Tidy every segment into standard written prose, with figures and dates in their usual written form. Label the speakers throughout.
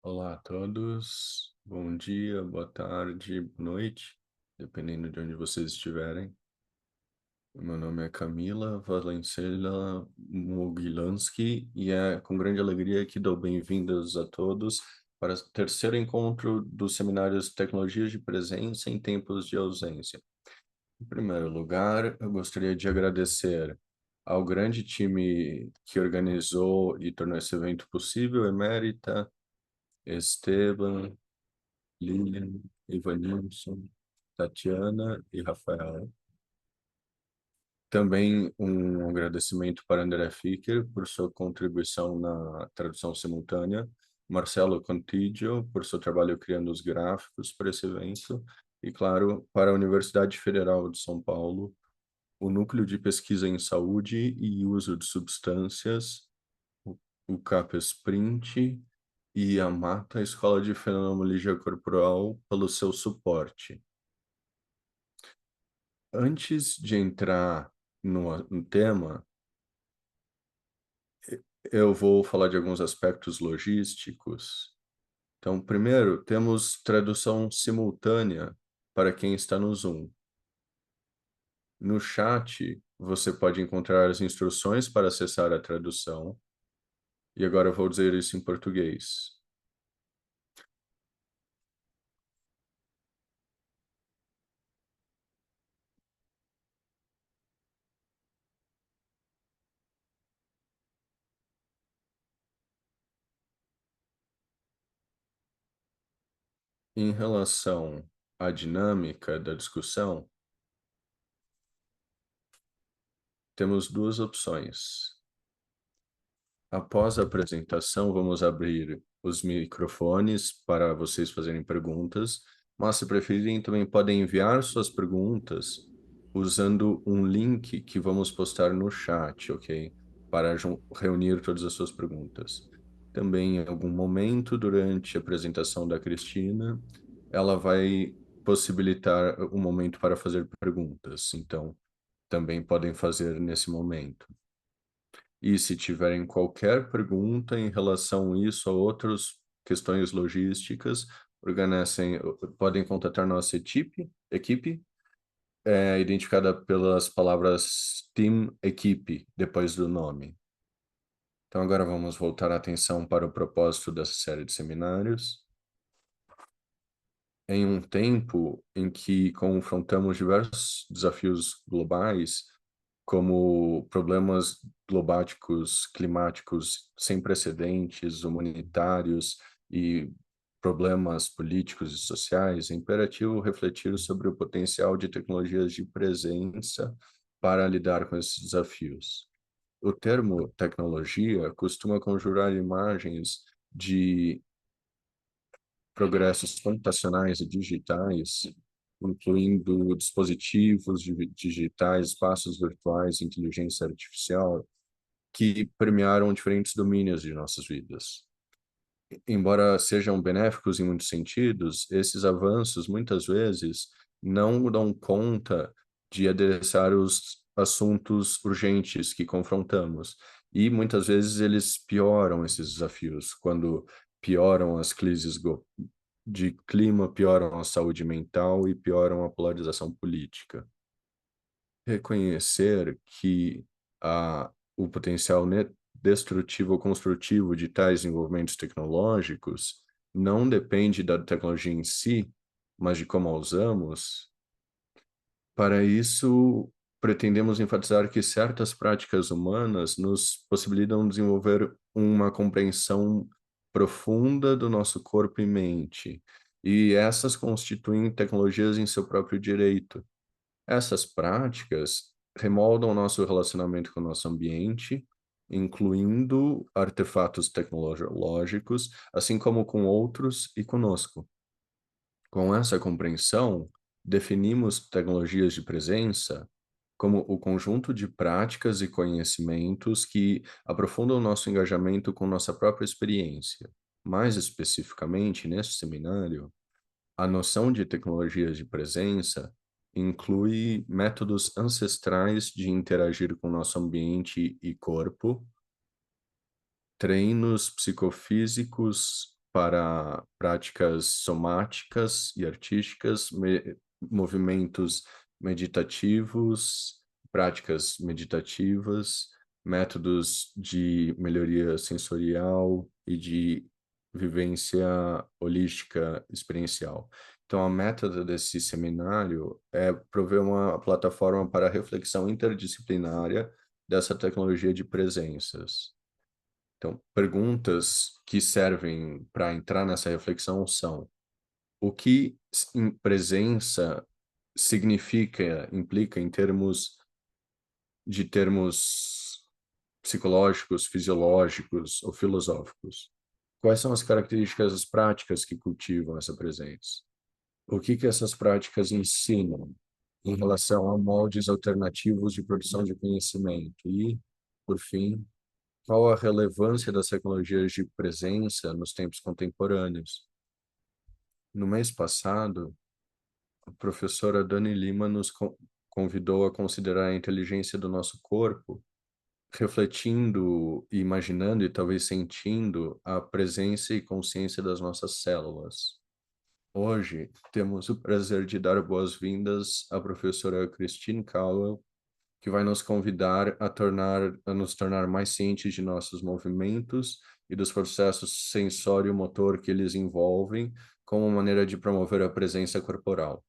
Speaker 1: Olá a todos, bom dia, boa tarde, boa noite, dependendo de onde vocês estiverem. Meu nome é Camila Valenceira Mugilansky e é com grande alegria que dou bem-vindos a todos para o terceiro encontro dos seminários Tecnologias de Presença em Tempos de Ausência. Em primeiro lugar, eu gostaria de agradecer ao grande time que organizou e tornou esse evento possível, Emérita, Esteban, Lilian, Ivanilson, Tatiana e Rafael. Também um agradecimento para André Ficker por sua contribuição na tradução simultânea, Marcelo Contidio por seu trabalho criando os gráficos para esse evento, e, claro, para a Universidade Federal de São Paulo, o Núcleo de Pesquisa em Saúde e Uso de Substâncias, o CAPESprint e a Mata Escola de Fenomenologia Corporal pelo seu suporte. Antes de entrar no tema, eu vou falar de alguns aspectos logísticos. Então, primeiro, temos tradução simultânea para quem está no Zoom. No chat, você pode encontrar as instruções para acessar a tradução. E agora eu vou dizer isso em português. Em relação à dinâmica da discussão, temos duas opções. Após a apresentação, vamos abrir os microfones para vocês fazerem perguntas, mas se preferirem, também podem enviar suas perguntas usando um link que vamos postar no chat, ok? Para reunir todas as suas perguntas. Também, em algum momento, durante a apresentação da Cristina, ela vai possibilitar um momento para fazer perguntas, então também podem fazer nesse momento. E se tiverem qualquer pergunta em relação a isso ou outras questões logísticas, podem contatar nossa equipe identificada pelas palavras team, equipe, depois do nome. Então agora vamos voltar a atenção para o propósito dessa série de seminários. Em um tempo em que confrontamos diversos desafios globais, como problemas globáticos, climáticos sem precedentes, humanitários e problemas políticos e sociais, é imperativo refletir sobre o potencial de tecnologias de presença para lidar com esses desafios. O termo tecnologia costuma conjurar imagens de progressos computacionais e digitais, incluindo dispositivos digitais, espaços virtuais, inteligência artificial, que permearam diferentes domínios de nossas vidas. Embora sejam benéficos em muitos sentidos, esses avanços muitas vezes não dão conta de adereçar os assuntos urgentes que confrontamos. E muitas vezes eles pioram esses desafios, quando pioram as crises de clima, pioram a saúde mental e pioram a polarização política. Reconhecer que o potencial destrutivo ou construtivo de tais desenvolvimentos tecnológicos não depende da tecnologia em si, mas de como a usamos. Para isso, pretendemos enfatizar que certas práticas humanas nos possibilitam desenvolver uma compreensão profunda do nosso corpo e mente, e essas constituem tecnologias em seu próprio direito. Essas práticas remoldam o nosso relacionamento com o nosso ambiente, incluindo artefatos tecnológicos, assim como com outros e conosco. Com essa compreensão, definimos tecnologias de presença como o conjunto de práticas e conhecimentos que aprofundam nosso engajamento com nossa própria experiência. Mais especificamente, neste seminário, a noção de tecnologias de presença inclui métodos ancestrais de interagir com nosso ambiente e corpo, treinos psicofísicos para práticas somáticas e artísticas, movimentos meditativos, práticas meditativas, métodos de melhoria sensorial e de vivência holística experiencial. Então, a meta desse seminário é prover uma plataforma para reflexão interdisciplinária dessa tecnologia de presenças. Então, perguntas que servem para entrar nessa reflexão são: o que presença significa, implica em termos psicológicos, fisiológicos ou filosóficos? Quais são as características práticas que cultivam essa presença? O que essas práticas ensinam em relação a moldes alternativos de produção de conhecimento? E, por fim, qual a relevância das tecnologias de presença nos tempos contemporâneos? No mês passado, a professora Dani Lima nos convidou a considerar a inteligência do nosso corpo, refletindo, imaginando e talvez sentindo a presença e consciência das nossas células. Hoje, temos o prazer de dar boas-vindas à professora Christine Cowell, que vai nos convidar a nos tornar mais cientes de nossos movimentos e dos processos sensório-motor que eles envolvem, como maneira de promover a presença corporal.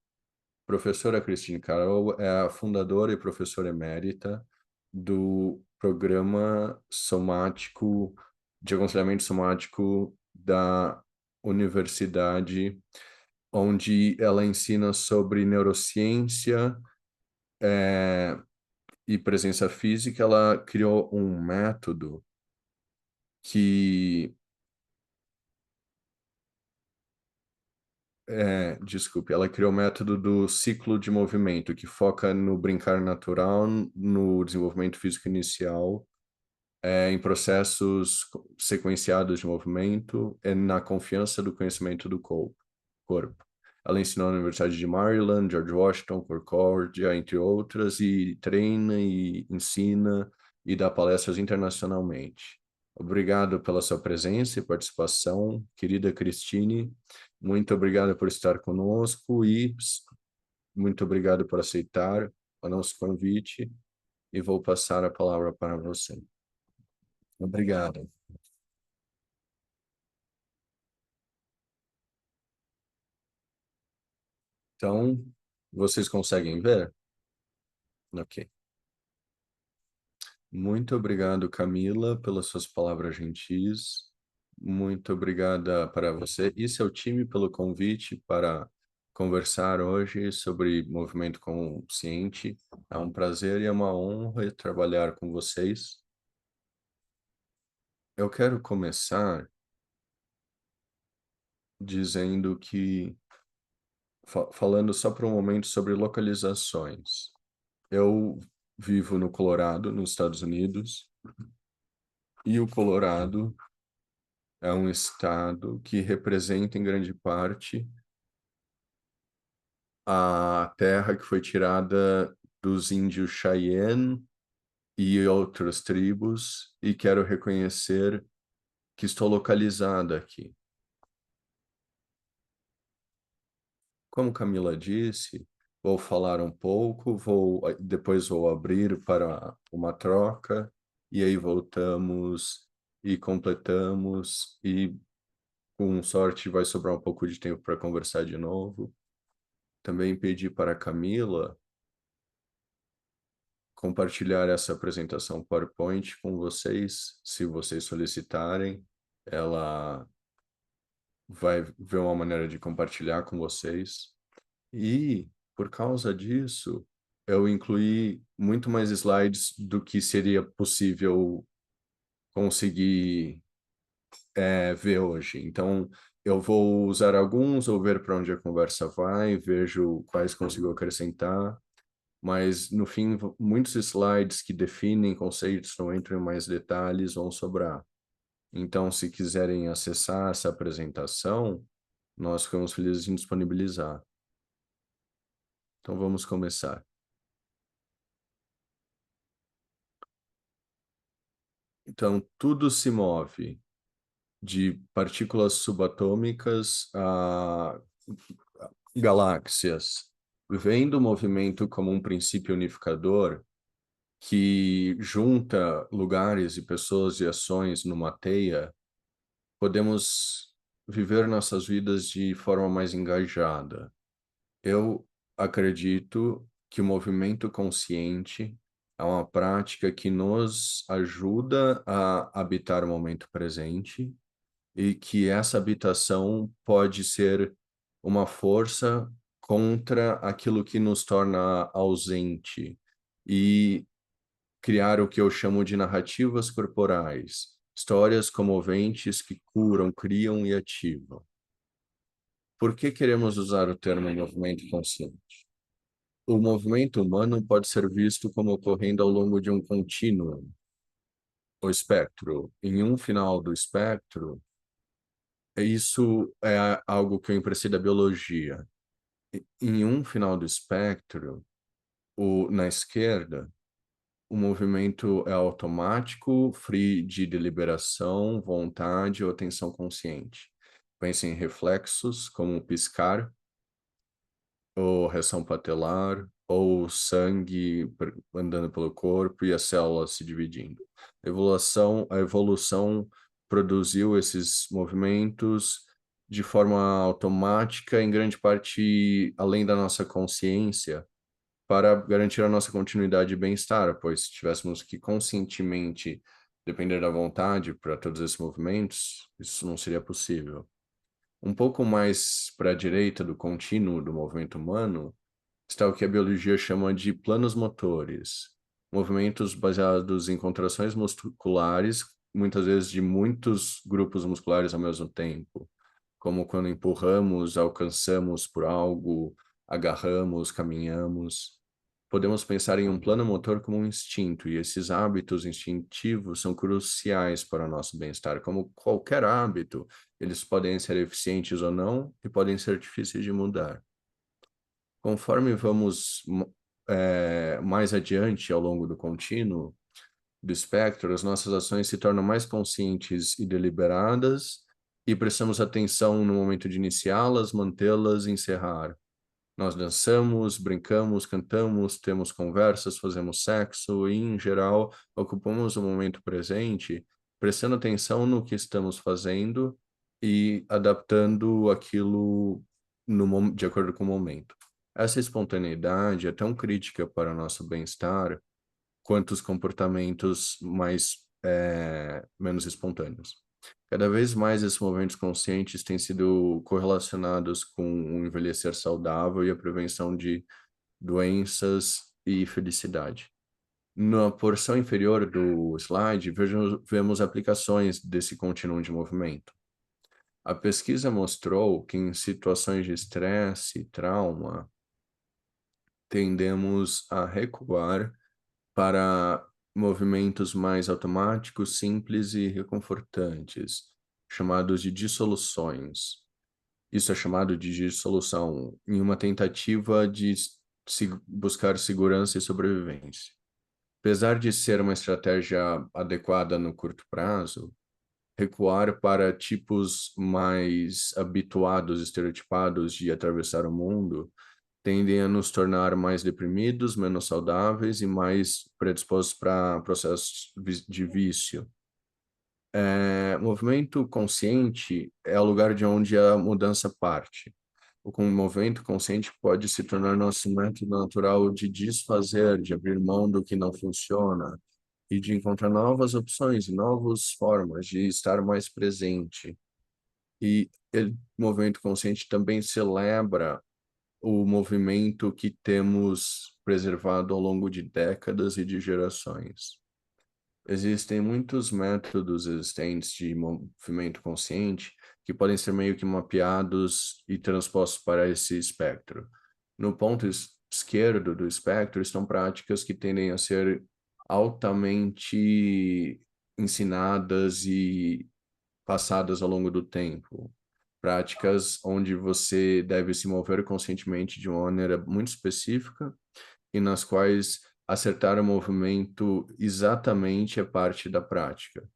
Speaker 1: Professora Christine Carol é a fundadora e professora emérita do programa somático de aconselhamento somático da Universidade, onde ela ensina sobre neurociência, e presença física. Ela criou um método que, desculpe, ela criou o método do ciclo de movimento, que foca no brincar natural, no desenvolvimento físico inicial, em processos sequenciados de movimento, na confiança do conhecimento do corpo. Ela ensinou na Universidade de Maryland, George Washington, Concordia, entre outras, e treina e ensina e dá palestras internacionalmente. Obrigado pela sua presença e participação, querida Cristine. Muito obrigado por estar conosco e muito obrigado por aceitar o nosso convite, e vou passar a palavra para você. Obrigado. Então, vocês conseguem ver? Ok. Muito obrigado, Camila, pelas suas palavras gentis. Muito obrigada para você e seu time pelo convite para conversar hoje sobre movimento consciente. É um prazer e é uma honra trabalhar com vocês. Eu quero começar dizendo que, falando só por um momento sobre localizações. Eu vivo no Colorado, nos Estados Unidos, e o Colorado é um estado que representa em grande parte a terra que foi tirada dos índios Cheyenne e outras tribos, e quero reconhecer que estou localizada aqui. Como Camila disse, vou falar um pouco, depois vou abrir para uma troca, e aí voltamos e completamos, e com sorte vai sobrar um pouco de tempo para conversar de novo. Também pedi para a Camila compartilhar essa apresentação PowerPoint com vocês, se vocês solicitarem. Ela vai ver uma maneira de compartilhar com vocês. E, por causa disso, eu incluí muito mais slides do que seria possível conseguir ver hoje. Então, eu vou usar alguns ou ver para onde a conversa vai, vejo quais consigo acrescentar, mas, no fim, muitos slides que definem conceitos, não entram em mais detalhes, vão sobrar. Então, se quiserem acessar essa apresentação, nós ficamos felizes em disponibilizar. Então, vamos começar. Então, tudo se move. de partículas subatômicas a galáxias, vendo o movimento como um princípio unificador que junta lugares e pessoas e ações numa teia, podemos viver nossas vidas de forma mais engajada. Eu acredito que o movimento consciente é uma prática que nos ajuda a habitar o momento presente e que essa habitação pode ser uma força contra aquilo que nos torna ausente e criar o que eu chamo de narrativas corporais, histórias comoventes que curam, criam e ativam. Por que queremos usar o termo movimento consciente? O movimento humano pode ser visto como ocorrendo ao longo de um contínuo, o espectro. Em um final do espectro, isso é algo que eu emprestei da biologia. Em um final do espectro, na esquerda, o movimento é automático, free de deliberação, vontade ou atenção consciente. Pense em reflexos, como piscar, ou reação patelar, ou sangue andando pelo corpo e as células se dividindo. A evolução produziu esses movimentos de forma automática, em grande parte além da nossa consciência, para garantir a nossa continuidade e bem-estar, pois se tivéssemos que conscientemente depender da vontade para todos esses movimentos, isso não seria possível. Um pouco mais para a direita do contínuo do movimento humano está o que a biologia chama de planos motores, movimentos baseados em contrações musculares, muitas vezes de muitos grupos musculares ao mesmo tempo, como quando empurramos, alcançamos por algo, agarramos, caminhamos. Podemos pensar em um plano motor como um instinto, e esses hábitos instintivos são cruciais para o nosso bem-estar. Como qualquer hábito, eles podem ser eficientes ou não, e podem ser difíceis de mudar. Conforme vamos mais adiante ao longo do contínuo, do espectro, as nossas ações se tornam mais conscientes e deliberadas, e prestamos atenção no momento de iniciá-las, mantê-las e encerrar. Nós dançamos, brincamos, cantamos, temos conversas, fazemos sexo e, em geral, ocupamos o momento presente, prestando atenção no que estamos fazendo e adaptando aquilo de acordo com o momento. Essa espontaneidade é tão crítica para o nosso bem-estar quanto os comportamentos menos espontâneos. Cada vez mais esses movimentos conscientes têm sido correlacionados com o envelhecer saudável e a prevenção de doenças e felicidade. Na porção inferior do slide, vemos aplicações desse contínuo de movimento. A pesquisa mostrou que em situações de estresse e trauma, tendemos a recuar para movimentos mais automáticos, simples e reconfortantes, chamados de dissoluções. Isso é chamado de dissolução em uma tentativa de buscar segurança e sobrevivência. Apesar de ser uma estratégia adequada no curto prazo, recuar para tipos mais habituados, estereotipados de atravessar o mundo tendem a nos tornar mais deprimidos, menos saudáveis e mais predispostos para processos de vício. Movimento consciente é o lugar de onde a mudança parte. O movimento consciente pode se tornar nosso método natural de desfazer, de abrir mão do que não funciona e de encontrar novas opções, novas formas de estar mais presente. E o movimento consciente também celebra o movimento que temos preservado ao longo de décadas e de gerações. Existem muitos métodos existentes de movimento consciente que podem ser meio que mapeados e transpostos para esse espectro. No ponto esquerdo do espectro estão práticas que tendem a ser altamente ensinadas e passadas ao longo do tempo. Práticas onde você deve se mover conscientemente de uma maneira muito específica e nas quais acertar o movimento exatamente é parte da prática.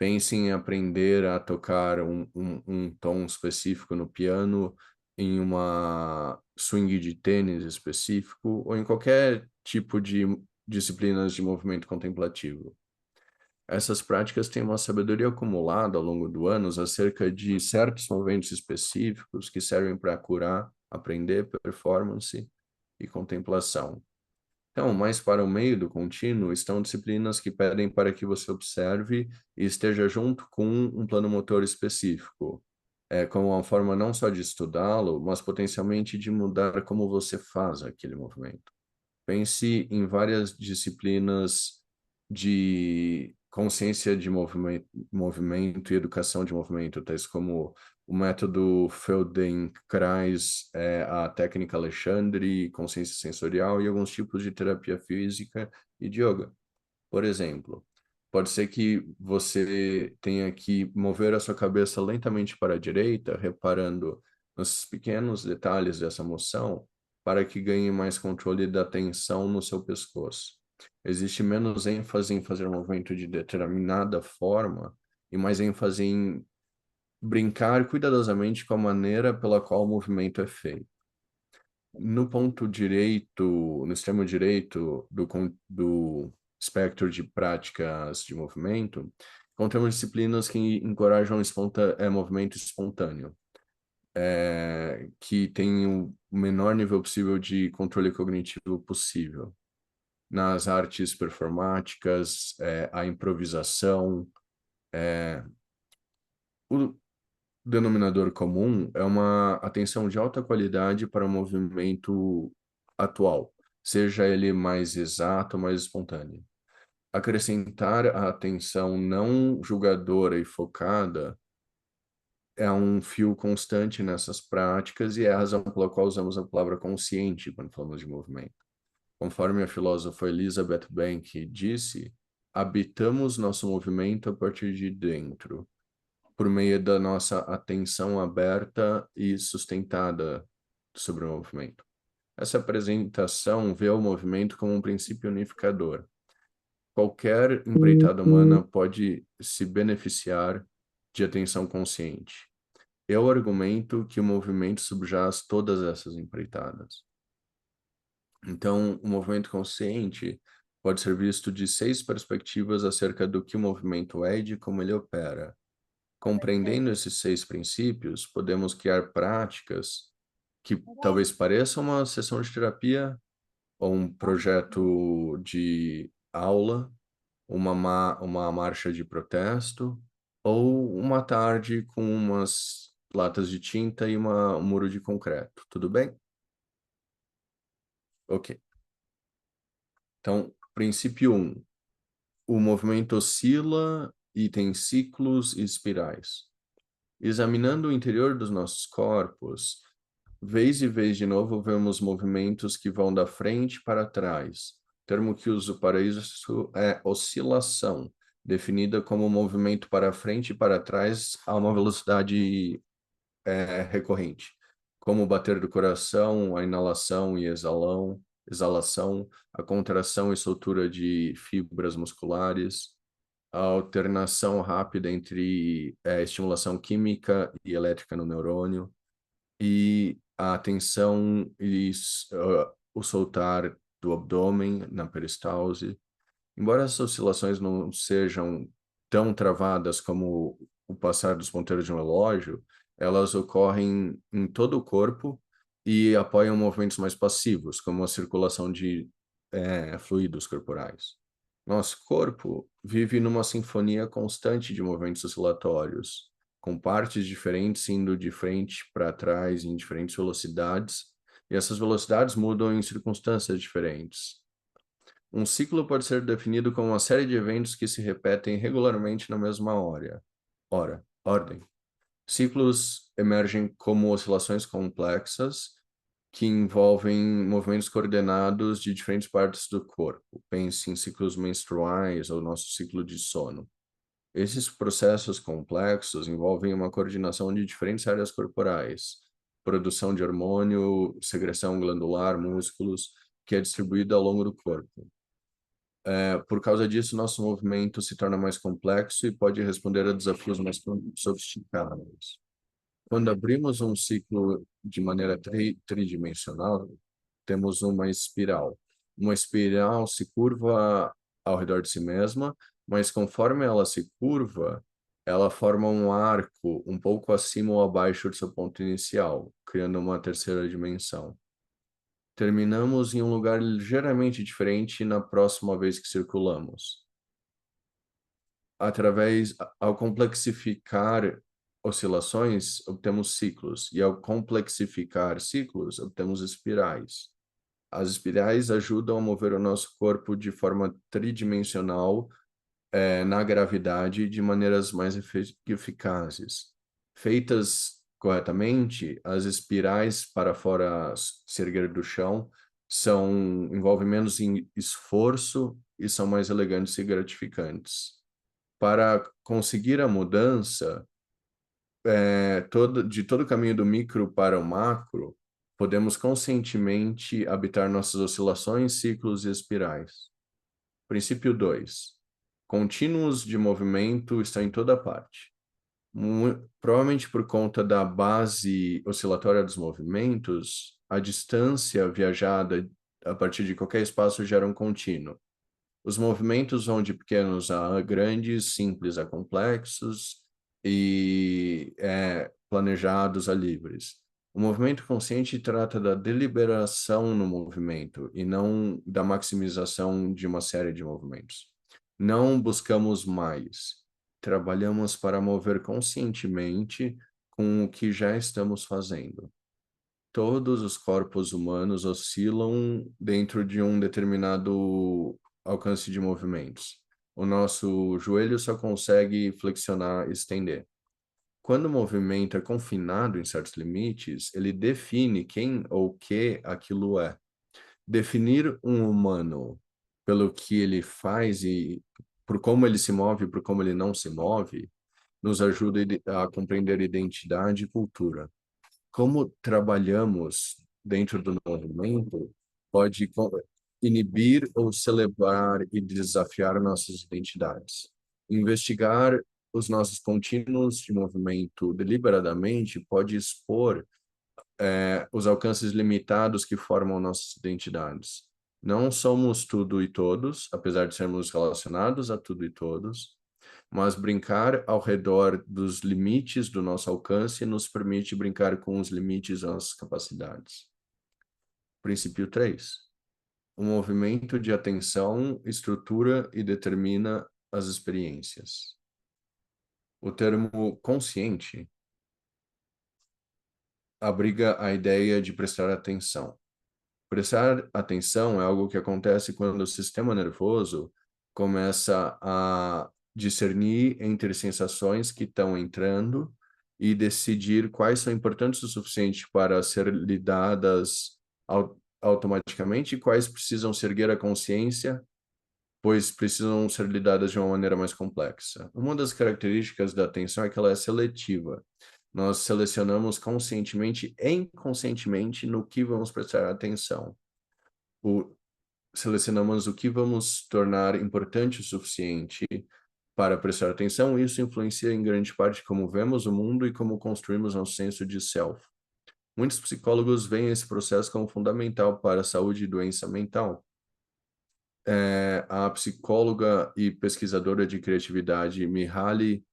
Speaker 1: Pense em aprender a tocar um tom específico no piano, em uma swing de tênis específico, ou em qualquer tipo de disciplinas de movimento contemplativo. Essas práticas têm uma sabedoria acumulada ao longo do anos acerca de certos movimentos específicos que servem para curar, aprender, performance e contemplação. Então, mais para o meio do contínuo estão disciplinas que pedem para que você observe e esteja junto com um plano motor específico, como uma forma não só de estudá-lo, mas potencialmente de mudar como você faz aquele movimento. Pense em várias disciplinas de consciência de movimento e educação de movimento, tais como o método Feldenkrais, a técnica Alexandre, consciência sensorial e alguns tipos de terapia física e de yoga. Por exemplo, pode ser que você tenha que mover a sua cabeça lentamente para a direita, reparando nos pequenos detalhes dessa moção, para que ganhe mais controle da tensão no seu pescoço. Existe menos ênfase em fazer um movimento de determinada forma e mais ênfase em brincar cuidadosamente com a maneira pela qual o movimento é feito. No ponto direito, no extremo direito do espectro de práticas de movimento, encontramos disciplinas que encorajam movimento espontâneo, que tem o menor nível possível de controle cognitivo possível. Nas artes performáticas, a improvisação, o denominador comum é uma atenção de alta qualidade para o movimento atual, seja ele mais exato ou mais espontâneo. Acrescentar a atenção não julgadora e focada é um fio constante nessas práticas e é a razão pela qual usamos a palavra consciente quando falamos de movimento. Conforme a filósofa Elizabeth Bank disse, habitamos nosso movimento a partir de dentro, por meio da nossa atenção aberta e sustentada sobre o movimento. Essa apresentação vê o movimento como um princípio unificador. Qualquer empreitada humana pode se beneficiar de atenção consciente. Eu argumento que o movimento subjaz todas essas empreitadas. Então, o movimento consciente pode ser visto de 6 perspectivas acerca do que o movimento é e de como ele opera. Compreendendo esses 6 princípios, podemos criar práticas que talvez pareçam uma sessão de terapia ou um projeto de aula, uma marcha de protesto, ou uma tarde com umas latas de tinta e um muro de concreto. Tudo bem? Ok. Então, princípio 1. O movimento oscila e tem ciclos e espirais. Examinando o interior dos nossos corpos, vez e vez de novo vemos movimentos que vão da frente para trás. O termo que uso para isso é oscilação, definida como movimento para frente e para trás a uma velocidade recorrente, como o bater do coração, a inalação e exalação, a contração e soltura de fibras musculares, a alternação rápida entre estimulação química e elétrica no neurônio, e a tensão e o soltar do abdômen na peristalse. Embora essas oscilações não sejam tão travadas como o passar dos ponteiros de um relógio, elas ocorrem em todo o corpo e apoiam movimentos mais passivos, como a circulação de fluidos corporais. Nosso corpo vive numa sinfonia constante de movimentos oscilatórios, com partes diferentes indo de frente para trás em diferentes velocidades, e essas velocidades mudam em circunstâncias diferentes. Um ciclo pode ser definido como uma série de eventos que se repetem regularmente na mesma ordem. Ciclos emergem como oscilações complexas que envolvem movimentos coordenados de diferentes partes do corpo. Pense em ciclos menstruais ou nosso ciclo de sono. Esses processos complexos envolvem uma coordenação de diferentes áreas corporais, produção de hormônio, secreção glandular, músculos, que é distribuída ao longo do corpo. Por causa disso, nosso movimento se torna mais complexo e pode responder a desafios mais sofisticados. Quando abrimos um ciclo de maneira tridimensional, temos uma espiral. Uma espiral se curva ao redor de si mesma, mas conforme ela se curva, ela forma um arco um pouco acima ou abaixo do seu ponto inicial, criando uma terceira dimensão. Terminamos em um lugar ligeiramente diferente na próxima vez que circulamos. Ao complexificar oscilações, obtemos ciclos, e ao complexificar ciclos, obtemos espirais. As espirais ajudam a mover o nosso corpo de forma tridimensional, na gravidade, de maneiras mais eficazes. Feitas corretamente, as espirais para fora se erguer do chão envolvem menos esforço e são mais elegantes e gratificantes. Para conseguir a mudança, de todo o caminho do micro para o macro, podemos conscientemente habitar nossas oscilações, ciclos e espirais. Princípio 2. Contínuos de movimento estão em toda parte. Provavelmente por conta da base oscilatória dos movimentos, a distância viajada a partir de qualquer espaço gera um contínuo. Os movimentos vão de pequenos a grandes, simples a complexos e planejados a livres. O movimento consciente trata da deliberação no movimento e não da maximização de uma série de movimentos. Não buscamos mais. Trabalhamos para mover conscientemente com o que já estamos fazendo. Todos os corpos humanos oscilam dentro de um determinado alcance de movimentos. O nosso joelho só consegue flexionar e estender. Quando o movimento é confinado em certos limites, ele define quem ou o que aquilo é. Definir um humano pelo que ele faz e por como ele se move, por como ele não se move, nos ajuda a compreender identidade e cultura. Como trabalhamos dentro do movimento pode inibir ou celebrar e desafiar nossas identidades. Investigar os nossos contínuos de movimento deliberadamente pode expor os alcances limitados que formam nossas identidades. Não somos tudo e todos, apesar de sermos relacionados a tudo e todos, mas brincar ao redor dos limites do nosso alcance nos permite brincar com os limites das nossas capacidades. Princípio 3. O movimento de atenção estrutura e determina as experiências. O termo consciente abriga a ideia de prestar atenção. Prestar atenção é algo que acontece quando o sistema nervoso começa a discernir entre sensações que estão entrando e decidir quais são importantes o suficiente para ser lidadas automaticamente e quais precisam se erguer a consciência, pois precisam ser lidadas de uma maneira mais complexa. Uma das características da atenção é que ela é seletiva. Nós selecionamos conscientemente e inconscientemente no que vamos prestar atenção. Selecionamos o que vamos tornar importante o suficiente para prestar atenção, e isso influencia em grande parte como vemos o mundo e como construímos nosso senso de self. Muitos psicólogos veem esse processo como fundamental para a saúde e doença mental. A psicóloga e pesquisadora de criatividade Mihaly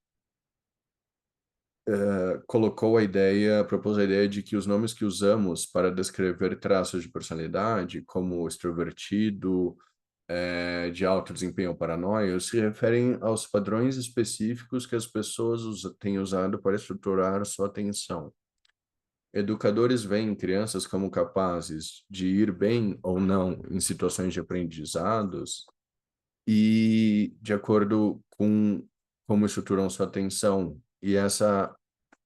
Speaker 1: propôs a ideia de que os nomes que usamos para descrever traços de personalidade, como extrovertido, de alto desempenho ou paranoia, se referem aos padrões específicos que as pessoas têm usado para estruturar sua atenção. Educadores veem crianças como capazes de ir bem ou não em situações de aprendizados e de acordo com como estruturam sua atenção. E essa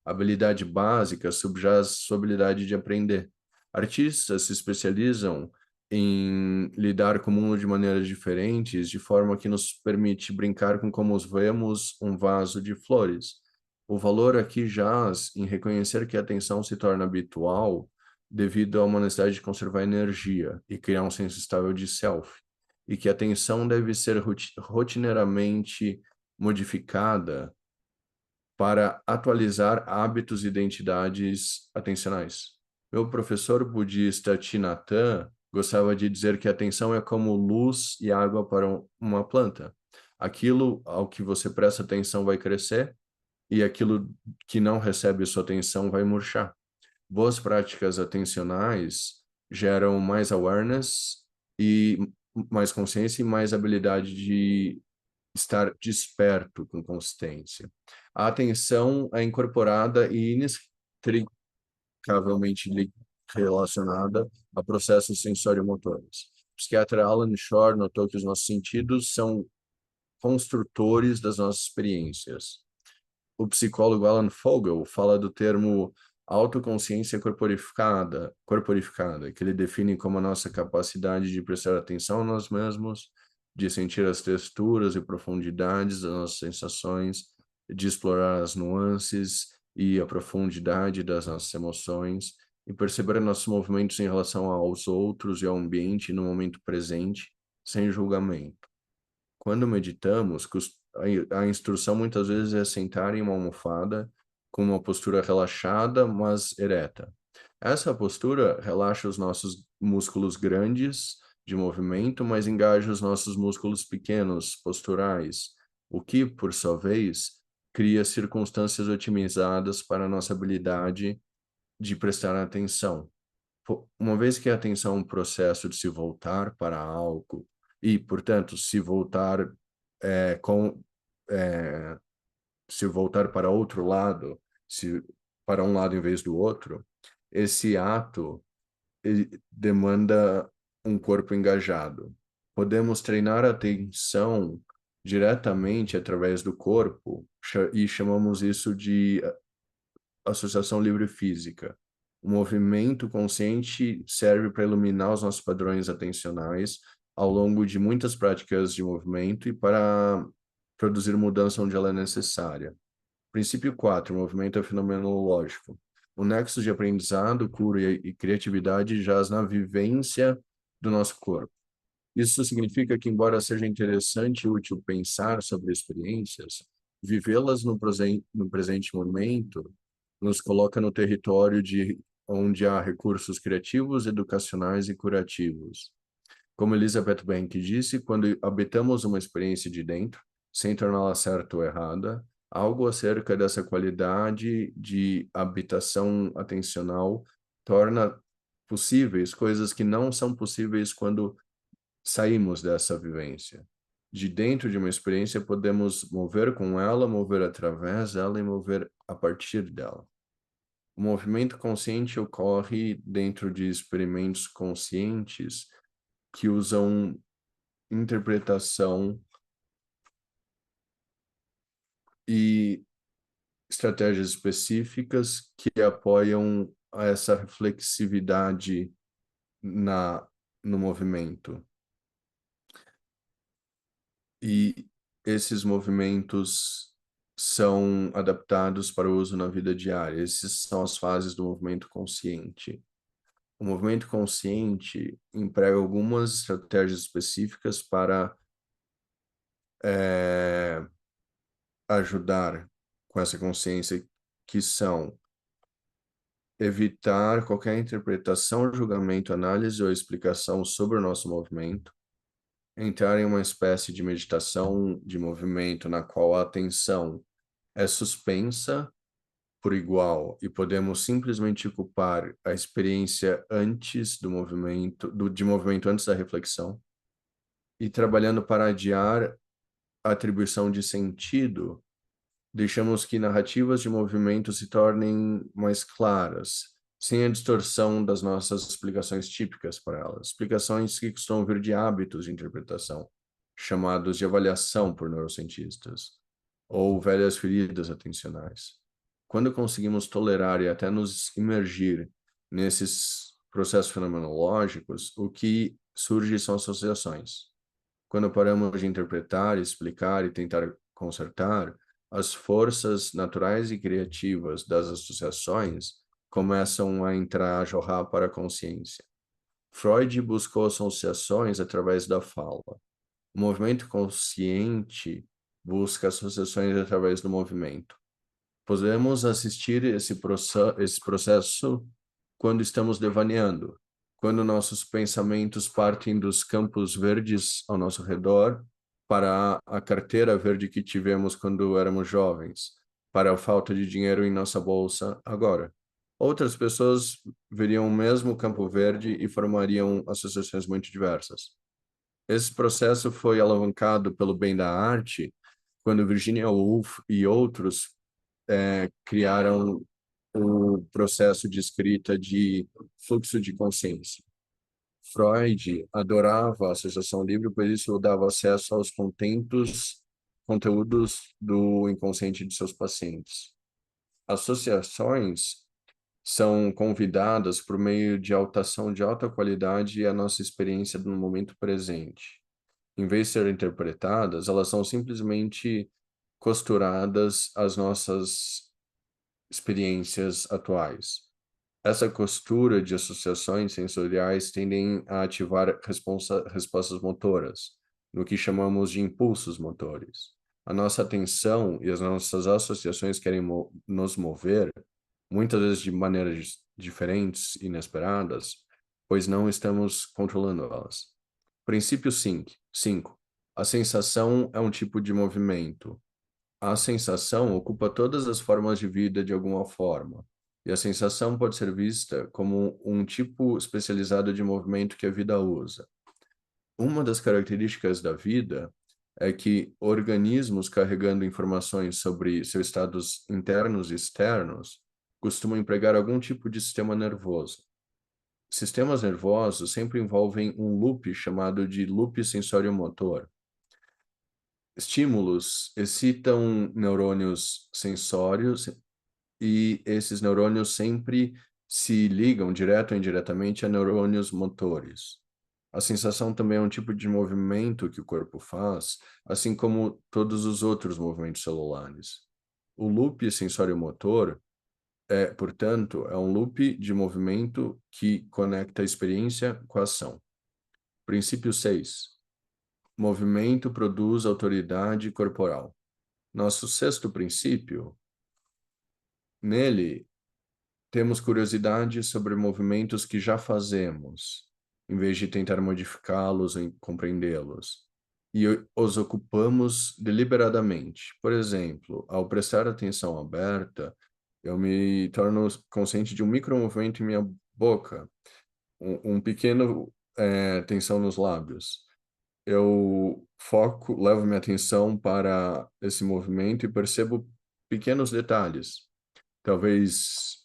Speaker 1: habilidade básica subjaz sua habilidade de aprender. Artistas se especializam em lidar com o mundo de maneiras diferentes, de forma que nos permite brincar com como vemos um vaso de flores. O valor aqui jaz em reconhecer que a atenção se torna habitual devido a uma necessidade de conservar energia e criar um senso estável de self. e que a atenção deve ser rotineiramente modificada para atualizar hábitos e identidades atencionais. Meu professor budista Chinathan gostava de dizer que a atenção é como luz e água para uma planta. Aquilo ao que você presta atenção vai crescer e aquilo que não recebe sua atenção vai murchar. Boas práticas atencionais geram mais awareness e mais consciência e mais habilidade de estar desperto com consistência. A atenção é incorporada e inextricavelmente relacionada a processos sensorio-motores. O psiquiatra Alan Shore notou que os nossos sentidos são construtores das nossas experiências. O psicólogo Alan Fogel fala do termo autoconsciência corporificada, que ele define como a nossa capacidade de prestar atenção a nós mesmos, de sentir as texturas e profundidades das nossas sensações, de explorar as nuances e a profundidade das nossas emoções, e perceber nossos movimentos em relação aos outros e ao ambiente no momento presente, sem julgamento. Quando meditamos, a instrução muitas vezes é sentar em uma almofada com uma postura relaxada, mas ereta. Essa postura relaxa os nossos músculos grandes de movimento, mas engaja os nossos músculos pequenos, posturais, o que, por sua vez, cria circunstâncias otimizadas para a nossa habilidade de prestar atenção. Uma vez que a atenção é um processo de se voltar para algo e, portanto, é, com, é, se voltar para outro lado, se para um lado em vez do outro, esse ato ele demanda um corpo engajado. Podemos treinar a atenção diretamente através do corpo e chamamos isso de associação livre física. O movimento consciente serve para iluminar os nossos padrões atencionais ao longo de muitas práticas de movimento e para produzir mudança onde ela é necessária. Princípio 4, movimento é fenomenológico. O nexo de aprendizado, cura e criatividade jaz na vivência do nosso corpo. Isso significa que, embora seja interessante e útil pensar sobre experiências, vivê-las no presente momento nos coloca no território de onde há recursos criativos, educacionais e curativos. Como Elizabeth Bank disse, quando habitamos uma experiência de dentro, sem torná-la certa ou errada, algo acerca dessa qualidade de habitação atencional torna possíveis coisas que não são possíveis quando saímos dessa vivência. De dentro de uma experiência, podemos mover com ela, mover através dela e mover a partir dela. O movimento consciente ocorre dentro de experimentos conscientes que usam interpretação e estratégias específicas que apoiam essa reflexividade no movimento. E esses movimentos são adaptados para o uso na vida diária. Essas são as fases do movimento consciente. O movimento consciente emprega algumas estratégias específicas para ajudar com essa consciência, que são evitar qualquer interpretação, julgamento, análise ou explicação sobre o nosso movimento, entrar em uma espécie de meditação de movimento na qual a atenção é suspensa por igual e podemos simplesmente ocupar a experiência antes do movimento, de movimento antes da reflexão, e trabalhando para adiar a atribuição de sentido, deixamos que narrativas de movimento se tornem mais claras, sem a distorção das nossas explicações típicas para elas, explicações que costumam vir de hábitos de interpretação, chamados de avaliação por neurocientistas, ou velhas feridas atencionais. Quando conseguimos tolerar e até nos imergir nesses processos fenomenológicos, o que surge são associações. Quando paramos de interpretar, explicar e tentar consertar, as forças naturais e criativas das associações começam a entrar, a jorrar para a consciência. Freud buscou associações através da fala. O movimento consciente busca associações através do movimento. Podemos assistir esse processo quando estamos devaneando, quando nossos pensamentos partem dos campos verdes ao nosso redor para a carteira verde que tivemos quando éramos jovens, para a falta de dinheiro em nossa bolsa agora. Outras pessoas veriam o mesmo campo verde e formariam associações muito diversas. Esse processo foi alavancado pelo bem da arte, quando Virginia Woolf e outros criaram o processo de escrita de fluxo de consciência. Freud adorava a associação livre, pois isso dava acesso aos conteúdos do inconsciente de seus pacientes. Associações são convidadas por meio de autação de alta qualidade à nossa experiência no momento presente. Em vez de serem interpretadas, elas são simplesmente costuradas às nossas experiências atuais. Essa costura de associações sensoriais tendem a ativar respostas motoras, no que chamamos de impulsos motores. A nossa atenção e as nossas associações querem nos mover, muitas vezes de maneiras diferentes, inesperadas, pois não estamos controlando elas. Princípio 5. A sensação é um tipo de movimento. A sensação ocupa todas as formas de vida de alguma forma, e a sensação pode ser vista como um tipo especializado de movimento que a vida usa. Uma das características da vida é que organismos carregando informações sobre seus estados internos e externos costumam empregar algum tipo de sistema nervoso. Sistemas nervosos sempre envolvem um loop chamado de loop sensório-motor. Estímulos excitam neurônios sensórios e esses neurônios sempre se ligam direto ou indiretamente a neurônios motores. A sensação também é um tipo de movimento que o corpo faz, assim como todos os outros movimentos celulares. O loop sensório-motor portanto, é um loop de movimento que conecta a experiência com a ação. Princípio 6. Movimento produz autoridade corporal. Nosso sexto princípio, nele, temos curiosidade sobre movimentos que já fazemos, em vez de tentar modificá-los ou compreendê-los. E os ocupamos deliberadamente. Por exemplo, ao prestar atenção aberta, eu me torno consciente de um micromovimento em minha boca, um pequeno tensão nos lábios. Eu levo minha atenção para esse movimento e percebo pequenos detalhes. Talvez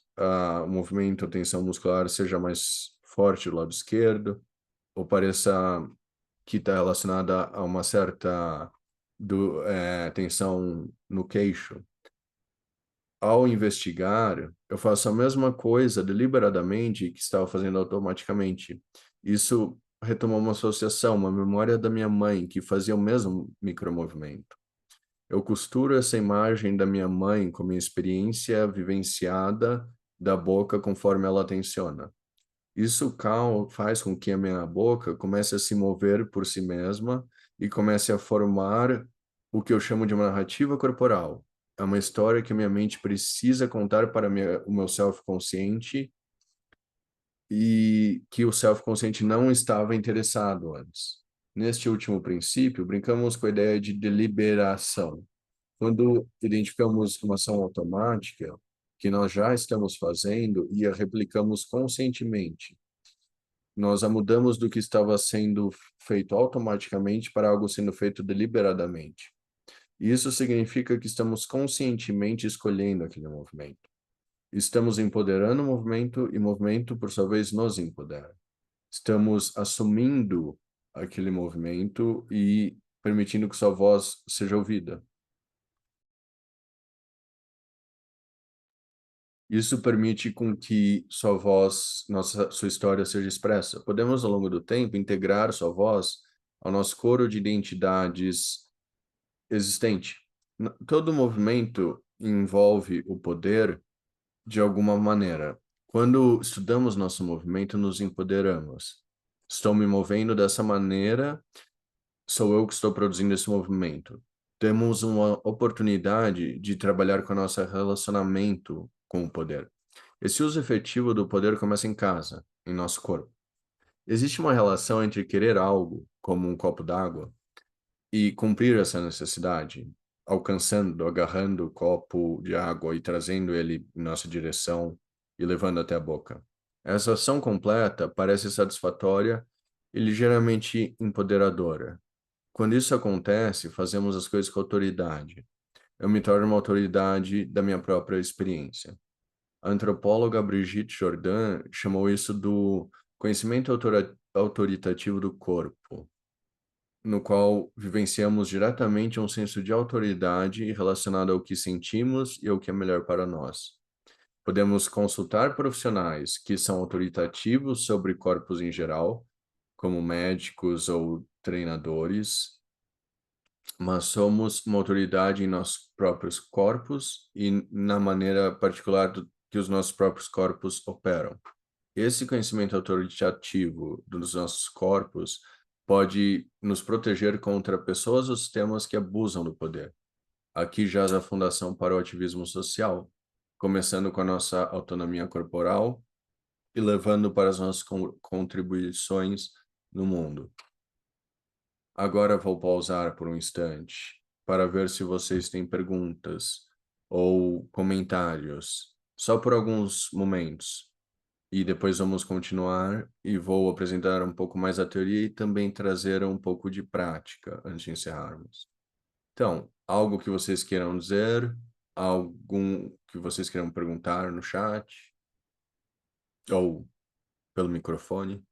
Speaker 1: o movimento, a tensão muscular seja mais forte do lado esquerdo, ou pareça que está relacionada a uma certa tensão no queixo. Ao investigar, eu faço a mesma coisa deliberadamente que estava fazendo automaticamente. Isso retomou uma associação, uma memória da minha mãe, que fazia o mesmo micromovimento. Eu costuro essa imagem da minha mãe com minha experiência vivenciada da boca conforme ela tensiona. Isso faz com que a minha boca comece a se mover por si mesma e comece a formar o que eu chamo de uma narrativa corporal. É uma história que a minha mente precisa contar para o meu self-consciente e que o self-consciente não estava interessado antes. Neste último princípio, brincamos com a ideia de deliberação. Quando identificamos uma ação automática que nós já estamos fazendo e a replicamos conscientemente, nós a mudamos do que estava sendo feito automaticamente para algo sendo feito deliberadamente. Isso significa que estamos conscientemente escolhendo aquele movimento. Estamos empoderando o movimento e o movimento, por sua vez, nos empodera. Estamos assumindo aquele movimento e permitindo que sua voz seja ouvida. Isso permite com que sua voz, sua história seja expressa. Podemos, ao longo do tempo, integrar sua voz ao nosso coro de identidades existente. Todo movimento envolve o poder de alguma maneira. Quando estudamos nosso movimento, nos empoderamos. Estou me movendo dessa maneira, sou eu que estou produzindo esse movimento. Temos uma oportunidade de trabalhar com o nosso relacionamento com o poder. Esse uso efetivo do poder começa em casa, em nosso corpo. Existe uma relação entre querer algo, como um copo d'água, e cumprir essa necessidade, alcançando, agarrando o copo de água e trazendo ele em nossa direção e levando até a boca. Essa ação completa parece satisfatória e ligeiramente empoderadora. Quando isso acontece, fazemos as coisas com autoridade. Eu me torno uma autoridade da minha própria experiência. A antropóloga Brigitte Jordan chamou isso do conhecimento autoritativo do corpo, no qual vivenciamos diretamente um senso de autoridade relacionado ao que sentimos e ao que é melhor para nós. Podemos consultar profissionais que são autoritativos sobre corpos em geral, como médicos ou treinadores, mas somos uma autoridade em nossos próprios corpos e na maneira particular que os nossos próprios corpos operam. Esse conhecimento autoritativo dos nossos corpos pode nos proteger contra pessoas ou sistemas que abusam do poder. Aqui jaz a fundação para o ativismo social, começando com a nossa autonomia corporal e levando para as nossas contribuições no mundo. Agora vou pausar por um instante para ver se vocês têm perguntas ou comentários, só por alguns momentos. E depois vamos continuar e vou apresentar um pouco mais a teoria e também trazer um pouco de prática antes de encerrarmos. Então, algo que vocês queiram dizer, algum que vocês queiram perguntar no chat ou pelo microfone?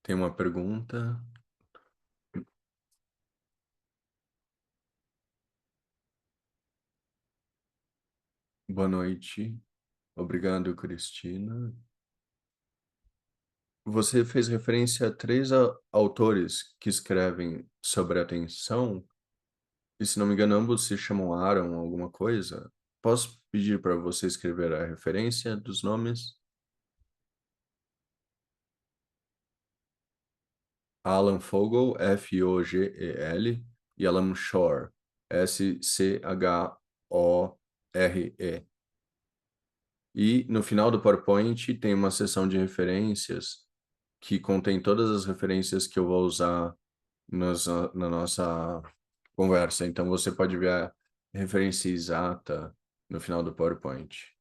Speaker 1: Tem uma pergunta? Boa noite. Obrigado, Cristina. Você fez referência a três autores que escrevem sobre atenção, e se não me engano, ambos se chamam Aaron alguma coisa. Posso pedir para você escrever a referência dos nomes? Alan Fogel, Fogel, e Alan Shore, Schore. E no final do PowerPoint tem uma seção de referências que contém todas as referências que eu vou usar na nossa conversa. Então você pode ver a referência exata no final do PowerPoint.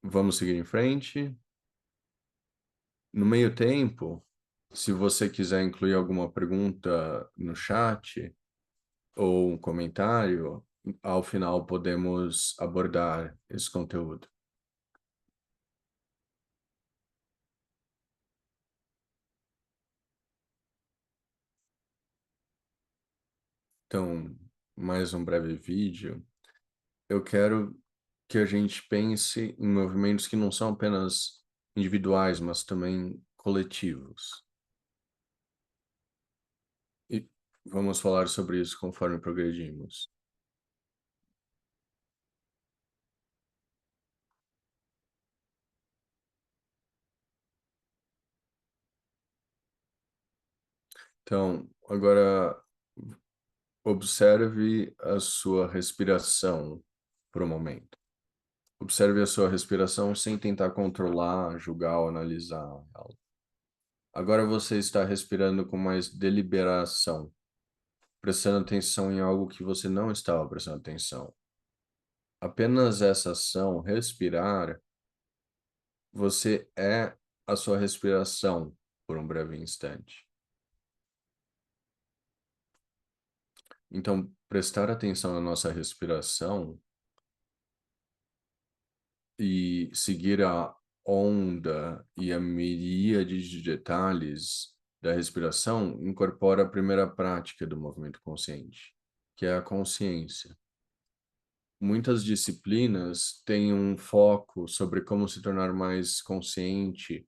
Speaker 1: Vamos seguir em frente. No meio tempo, se você quiser incluir alguma pergunta no chat ou um comentário, ao final podemos abordar esse conteúdo. Então, mais um breve vídeo. Eu quero que a gente pense em movimentos que não são apenas individuais, mas também coletivos. E vamos falar sobre isso conforme progredimos. Então, agora observe a sua respiração por um momento. Observe a sua respiração sem tentar controlar, julgar ou analisar ela. Agora você está respirando com mais deliberação, prestando atenção em algo que você não estava prestando atenção. Apenas essa ação, respirar, você é a sua respiração por um breve instante. Então, prestar atenção na nossa respiração e seguir a onda e a miríade de detalhes da respiração incorpora a primeira prática do movimento consciente, que é a consciência. muitas disciplinas têm um foco sobre como se tornar mais consciente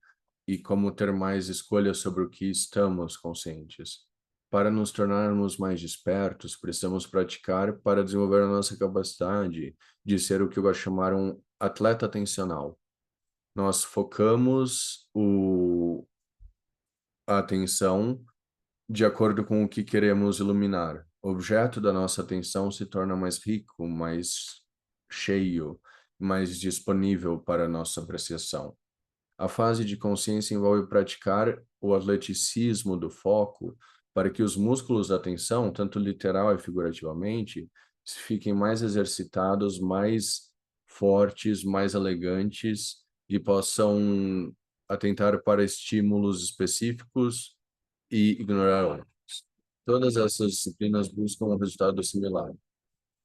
Speaker 1: e como ter mais escolhas sobre o que estamos conscientes. Para nos tornarmos mais despertos, precisamos praticar para desenvolver a nossa capacidade de ser o que eu gosto de chamar um atleta atencional. Nós focamos a atenção de acordo com o que queremos iluminar. O objeto da nossa atenção se torna mais rico, mais cheio, mais disponível para a nossa apreciação. A fase de consciência envolve praticar o atleticismo do foco para que os músculos da atenção, tanto literal e figurativamente, fiquem mais exercitados, mais fortes, mais elegantes e possam atentar para estímulos específicos e ignorar outros. Todas essas disciplinas buscam um resultado similar: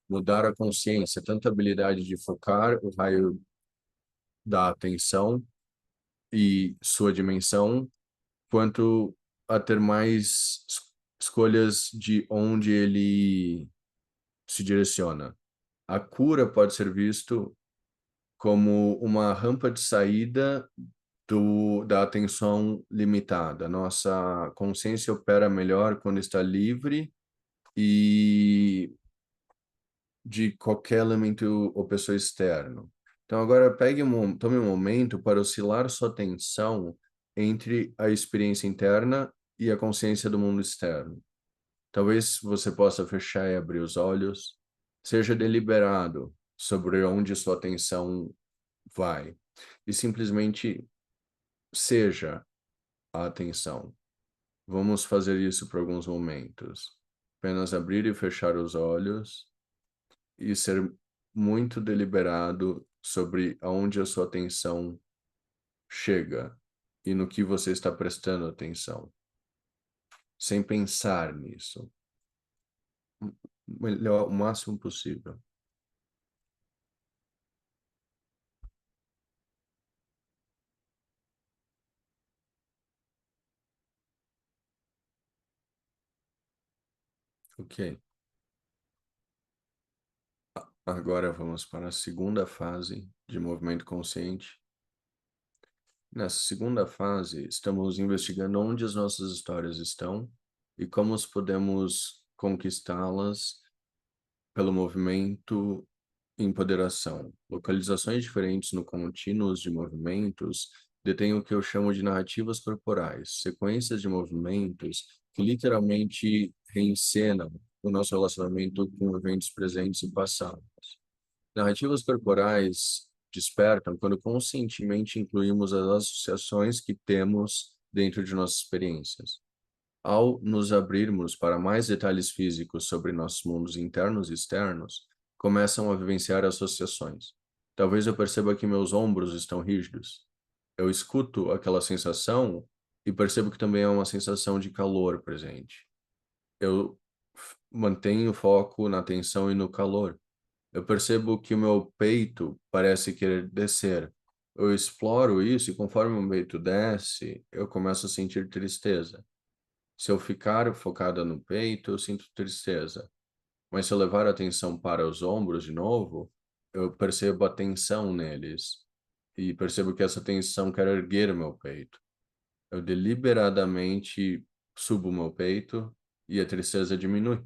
Speaker 1: mudar a consciência, tanto a habilidade de focar o raio da atenção e sua dimensão, quanto a ter mais escolhas de onde ele se direciona. A cura pode ser visto como uma rampa de saída da atenção limitada. Nossa consciência opera melhor quando está livre e de qualquer elemento ou pessoa externo. Então, agora tome um momento para oscilar sua atenção entre a experiência interna e a consciência do mundo externo. Talvez você possa fechar e abrir os olhos. Seja deliberado sobre onde sua atenção vai e simplesmente seja a atenção. Vamos fazer isso por alguns momentos. Apenas abrir e fechar os olhos e ser muito deliberado sobre aonde a sua atenção chega e no que você está prestando atenção, sem pensar nisso, melhor, o máximo possível. Ok. Agora vamos para a segunda fase de movimento consciente. Nessa segunda fase, estamos investigando onde as nossas histórias estão e como podemos conquistá-las pelo movimento e empoderação. Localizações diferentes no contínuos de movimentos detêm o que eu chamo de narrativas corporais, sequências de movimentos que literalmente reencenam o nosso relacionamento com eventos presentes e passados. Narrativas corporais despertam quando conscientemente incluímos as associações que temos dentro de nossas experiências. Ao nos abrirmos para mais detalhes físicos sobre nossos mundos internos e externos, começam a vivenciar associações. Talvez eu perceba que meus ombros estão rígidos. Eu escuto aquela sensação e percebo que também é uma sensação de calor presente. Eu mantenho o foco na tensão e no calor. Eu percebo que o meu peito parece querer descer. Eu exploro isso e conforme o peito desce, eu começo a sentir tristeza. Se eu ficar focada no peito, eu sinto tristeza. Mas se eu levar a atenção para os ombros de novo, eu percebo a tensão neles. E percebo que essa tensão quer erguer o meu peito. Eu deliberadamente subo o meu peito e a tristeza diminui.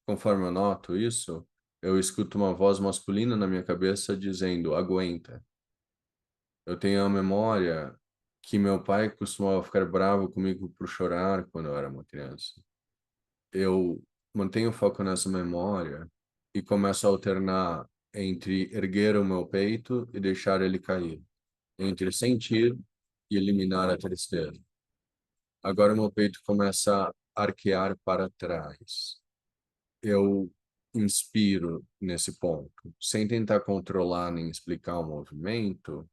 Speaker 1: Conforme eu noto isso, eu escuto uma voz masculina na minha cabeça dizendo: aguenta. Eu tenho a memória que meu pai costumava ficar bravo comigo por chorar quando eu era uma criança. Eu mantenho o foco nessa memória e começo a alternar entre erguer o meu peito e deixar ele cair, entre sentir e eliminar a tristeza. Agora o meu peito começa a arquear para trás. Eu inspiro nesse ponto, sem tentar controlar nem explicar o movimento,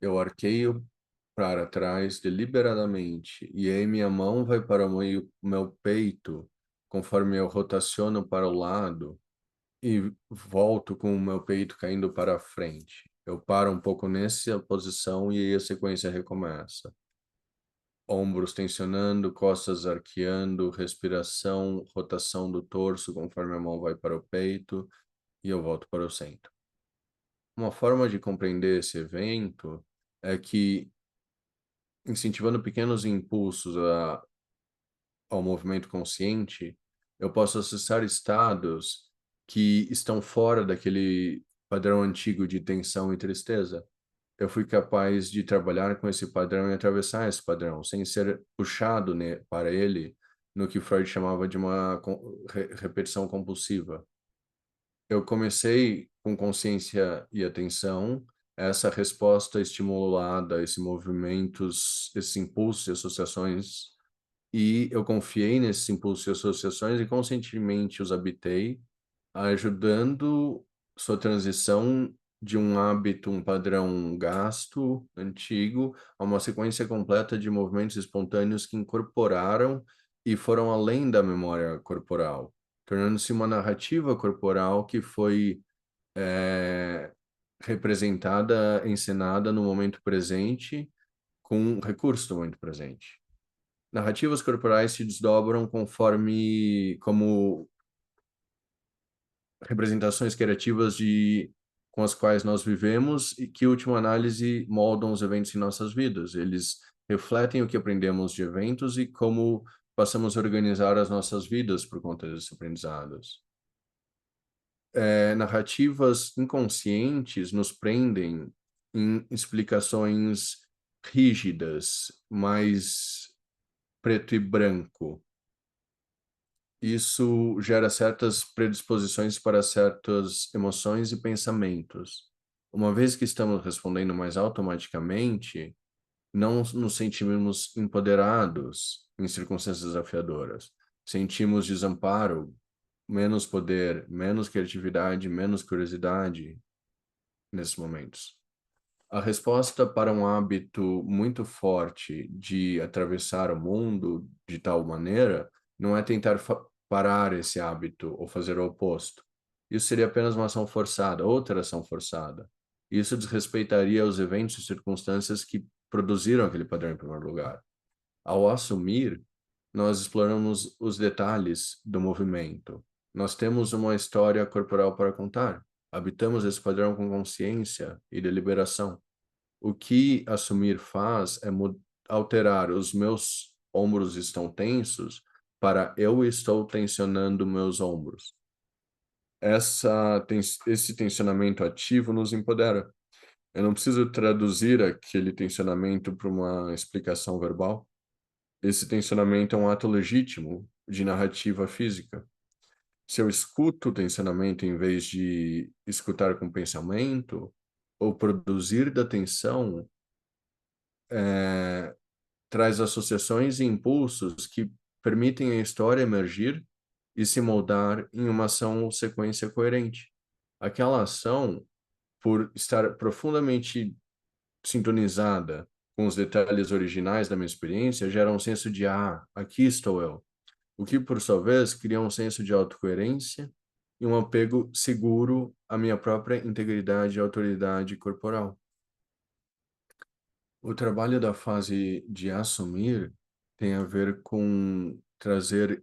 Speaker 1: eu arqueio para trás deliberadamente e aí minha mão vai para o meu peito conforme eu rotaciono para o lado e volto com o meu peito caindo para frente. Eu paro um pouco nessa posição e aí a sequência recomeça. ombros tensionando, costas arqueando, respiração, rotação do torso conforme a mão vai para o peito e eu volto para o centro. Uma forma de compreender esse evento é que, incentivando pequenos impulsos ao movimento consciente, eu posso acessar estados que estão fora daquele padrão antigo de tensão e tristeza. Eu fui capaz de trabalhar com esse padrão e atravessar esse padrão, sem ser puxado, né, para ele, no que Freud chamava de uma repetição compulsiva. Eu comecei com consciência e atenção, essa resposta estimulada, esses movimentos, esses impulsos e associações, e eu confiei nesses impulsos e associações e conscientemente os habitei, ajudando sua transição de um hábito, um padrão gasto antigo, a uma sequência completa de movimentos espontâneos que incorporaram e foram além da memória corporal, tornando-se uma narrativa corporal que foi representada, encenada no momento presente, com recurso do momento presente. Narrativas corporais se desdobram como representações criativas com as quais nós vivemos e que, em última análise, moldam os eventos em nossas vidas. Eles refletem o que aprendemos de eventos e como passamos a organizar as nossas vidas por conta desses aprendizados. Narrativas inconscientes nos prendem em explicações rígidas, mais preto e branco. Isso gera certas predisposições para certas emoções e pensamentos. Uma vez que estamos respondendo mais automaticamente, não nos sentimos empoderados em circunstâncias desafiadoras. Sentimos desamparo, menos poder, menos criatividade, menos curiosidade nesses momentos. A resposta para um hábito muito forte de atravessar o mundo de tal maneira não é tentar parar esse hábito ou fazer o oposto. Isso seria apenas uma ação forçada, outra ação forçada. Isso desrespeitaria os eventos e circunstâncias que produziram aquele padrão em primeiro lugar. Ao assumir, nós exploramos os detalhes do movimento. Nós temos uma história corporal para contar. Habitamos esse padrão com consciência e deliberação. O que assumir faz é alterar os meus ombros estão tensos para eu estou tensionando meus ombros. Esse tensionamento ativo nos empodera. Eu não preciso traduzir aquele tensionamento para uma explicação verbal. Esse tensionamento é um ato legítimo de narrativa física. Se eu escuto o tensionamento em vez de escutar com pensamento, ou produzir da tensão, traz associações e impulsos que permitem a história emergir e se moldar em uma ação ou sequência coerente. Aquela ação, por estar profundamente sintonizada com os detalhes originais da minha experiência, gera um senso de, aqui estou eu. O que, por sua vez, cria um senso de autocoerência e um apego seguro à minha própria integridade e autoridade corporal. O trabalho da fase de assumir tem a ver com trazer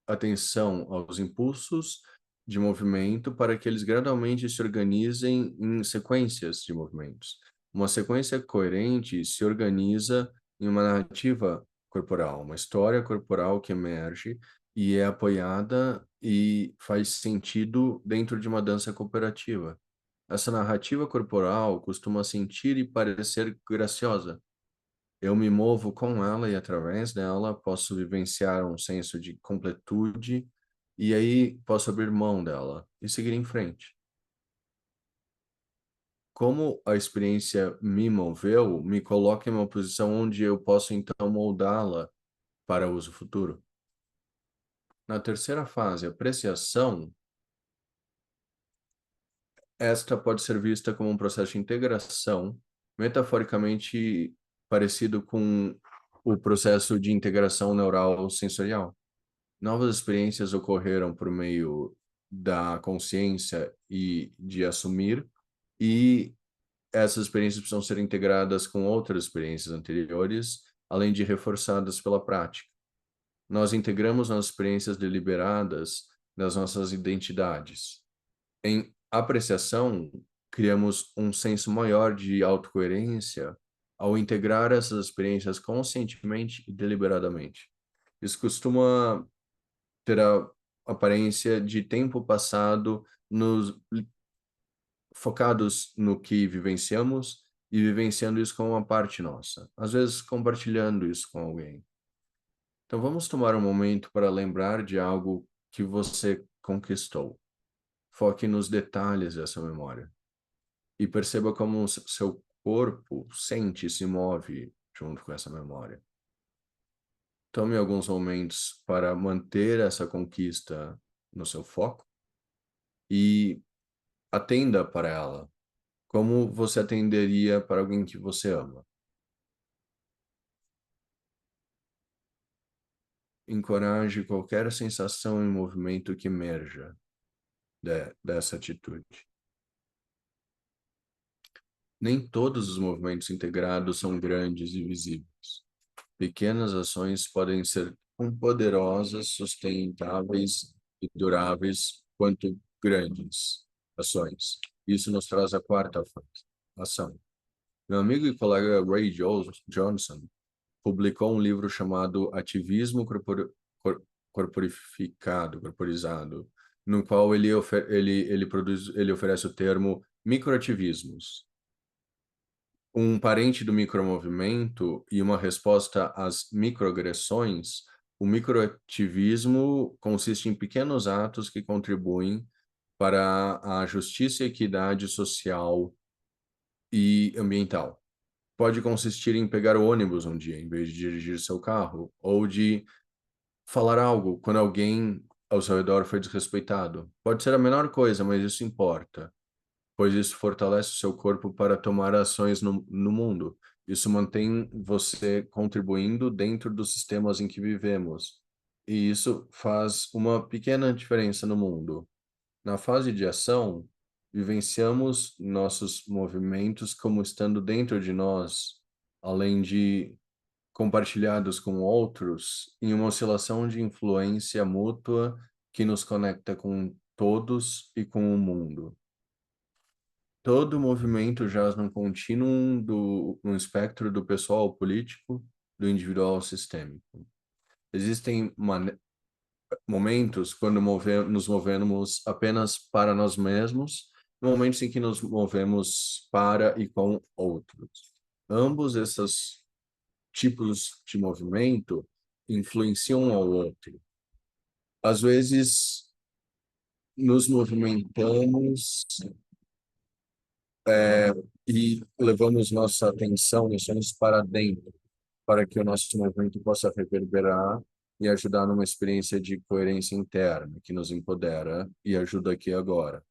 Speaker 1: atenção aos impulsos de movimento para que eles gradualmente se organizem em sequências de movimentos. Uma sequência coerente se organiza em uma narrativa corporal, uma história corporal que emerge e é apoiada e faz sentido dentro de uma dança cooperativa. Essa narrativa corporal costuma sentir e parecer graciosa. Eu me movo com ela e através dela posso vivenciar um senso de completude e aí posso abrir mão dela e seguir em frente. Como a experiência me moveu, me coloca em uma posição onde eu posso então moldá-la para uso futuro. Na terceira fase, apreciação, esta pode ser vista como um processo de integração, metaforicamente parecido com o processo de integração neural sensorial. Novas experiências ocorreram por meio da consciência e de assumir, e essas experiências precisam ser integradas com outras experiências anteriores além de reforçadas pela prática. Nós integramos nas experiências deliberadas das nossas identidades. Em apreciação, criamos um senso maior de autocoerência ao integrar essas experiências conscientemente e deliberadamente. Isso costuma ter a aparência de tempo passado nos focados no que vivenciamos e vivenciando isso com uma parte nossa, às vezes compartilhando isso com alguém. Então vamos tomar um momento para lembrar de algo que você conquistou. Foque nos detalhes dessa memória e perceba como seu corpo sente e se move junto com essa memória. Tome alguns momentos para manter essa conquista no seu foco e atenda para ela, como você atenderia para alguém que você ama. Encoraje qualquer sensação e movimento que emerja dessa atitude. Nem todos os movimentos integrados são grandes e visíveis. Pequenas ações podem ser tão poderosas, sustentáveis e duráveis quanto grandes ações. Isso nos traz a quarta ação. Meu amigo e colega Ray Johnson publicou um livro chamado Ativismo Corporizado, no qual ele oferece o termo microativismos, um parente do micromovimento e uma resposta às microagressões. O microativismo consiste em pequenos atos que contribuem para a justiça e equidade social e ambiental. Pode consistir em pegar o ônibus um dia, em vez de dirigir seu carro, ou de falar algo quando alguém ao seu redor foi desrespeitado. Pode ser a menor coisa, mas isso importa, pois isso fortalece o seu corpo para tomar ações no mundo. Isso mantém você contribuindo dentro dos sistemas em que vivemos. E isso faz uma pequena diferença no mundo. Na fase de ação, vivenciamos nossos movimentos como estando dentro de nós, além de compartilhados com outros, em uma oscilação de influência mútua que nos conecta com todos e com o mundo. Todo movimento jaz num contínuo no espectro do pessoal ao político, do individual ao sistêmico. Existem momentos quando nos movemos apenas para nós mesmos, momentos em que nos movemos para e com outros. Ambos esses tipos de movimento influenciam um ao outro. Às vezes, nos movimentamos e levamos nossa atenção e ações para dentro, para que o nosso movimento possa reverberar e ajudar numa experiência de coerência interna, que nos empodera e ajuda aqui e agora.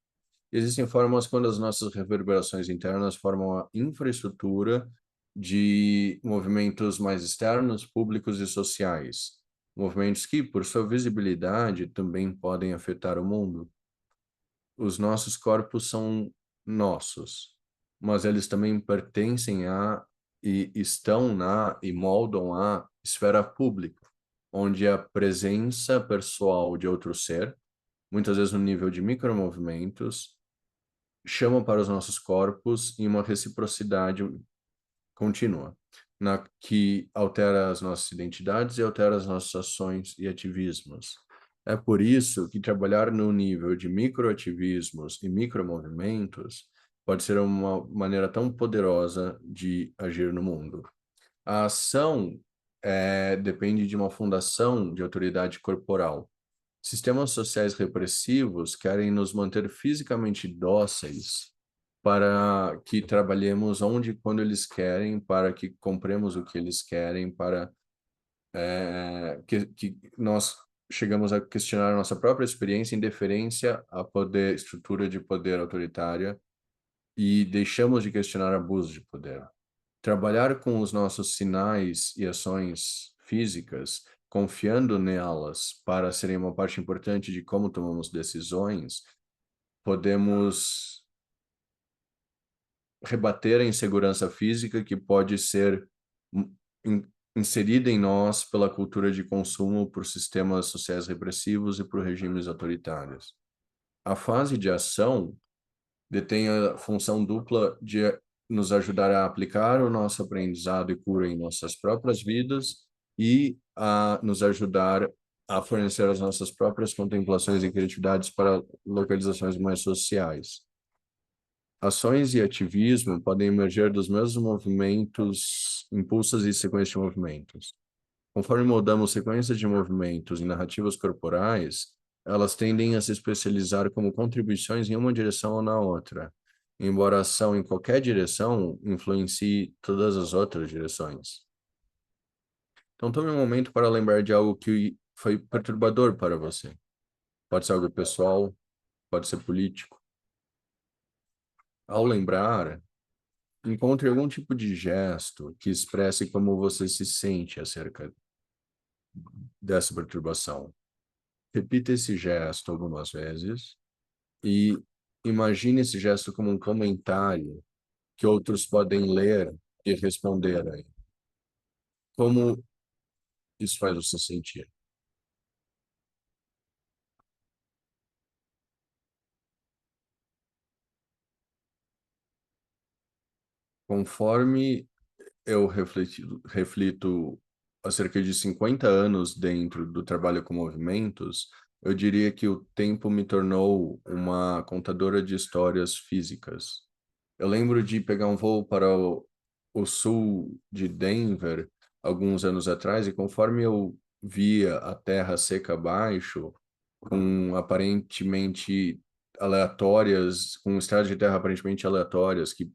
Speaker 1: Existem formas quando as nossas reverberações internas formam a infraestrutura de movimentos mais externos, públicos e sociais. Movimentos que, por sua visibilidade, também podem afetar o mundo. Os nossos corpos são nossos, mas eles também pertencem a e estão na e moldam a esfera pública, onde a presença pessoal de outro ser, muitas vezes no nível de micromovimentos, chama para os nossos corpos em uma reciprocidade contínua, na que altera as nossas identidades e altera as nossas ações e ativismos. É por isso que trabalhar no nível de microativismos e micromovimentos pode ser uma maneira tão poderosa de agir no mundo. A ação depende de uma fundação de autoridade corporal. Sistemas sociais repressivos querem nos manter fisicamente dóceis para que trabalhemos onde e quando eles querem, para que compremos o que eles querem, para que nós chegamos a questionar a nossa própria experiência em deferência à estrutura de poder autoritária e deixamos de questionar abuso de poder. Trabalhar com os nossos sinais e ações físicas, confiando nelas para serem uma parte importante de como tomamos decisões, podemos rebater a insegurança física que pode ser inserida em nós pela cultura de consumo, por sistemas sociais repressivos e por regimes autoritários. A fase de ação detém a função dupla de nos ajudar a aplicar o nosso aprendizado e cura em nossas próprias vidas e a nos ajudar a fornecer as nossas próprias contemplações e criatividades para localizações mais sociais. Ações e ativismo podem emerger dos mesmos movimentos, impulsos e sequências de movimentos. Conforme moldamos sequências de movimentos e narrativas corporais, elas tendem a se especializar como contribuições em uma direção ou na outra, embora a ação em qualquer direção influencie todas as outras direções. Então, tome um momento para lembrar de algo que foi perturbador para você. Pode ser algo pessoal, pode ser político. Ao lembrar, encontre algum tipo de gesto que expresse como você se sente acerca dessa perturbação. Repita esse gesto algumas vezes e imagine esse gesto como um comentário que outros podem ler e responder aí. Como isso faz você sentir? Conforme eu reflito há cerca de 50 anos dentro do trabalho com movimentos, eu diria que o tempo me tornou uma contadora de histórias físicas. Eu lembro de pegar um voo para o sul de Denver alguns anos atrás, e conforme eu via a terra seca abaixo, com aparentemente aleatórias, com estradas de terra aparentemente aleatórias que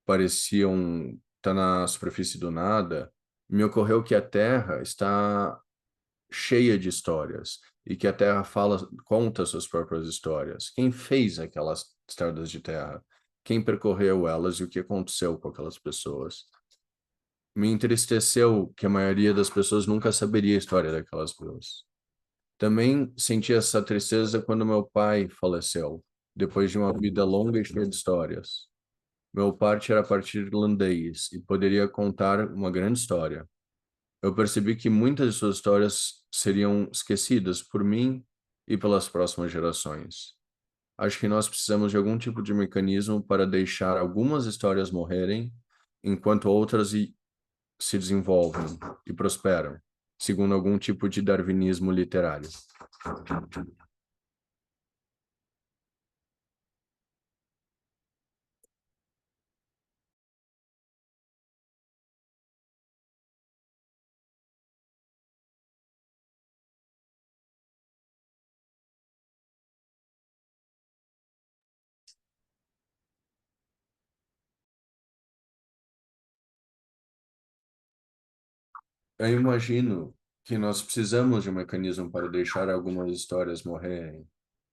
Speaker 1: pareciam estar na superfície do nada, me ocorreu que a Terra está cheia de histórias e que a Terra conta suas próprias histórias. Quem fez aquelas estradas de terra? Quem percorreu elas e o que aconteceu com aquelas pessoas? Me entristeceu que a maioria das pessoas nunca saberia a história daquelas pessoas. Também senti essa tristeza quando meu pai faleceu, depois de uma vida longa e cheia de histórias. Meu parte era partir irlandês e poderia contar uma grande história. Eu percebi que muitas de suas histórias seriam esquecidas por mim e pelas próximas gerações. Acho que nós precisamos de algum tipo de mecanismo para deixar algumas histórias morrerem, enquanto outras se desenvolvem e prosperam, segundo algum tipo de darwinismo literário. Eu imagino que nós precisamos de um mecanismo para deixar algumas histórias morrerem,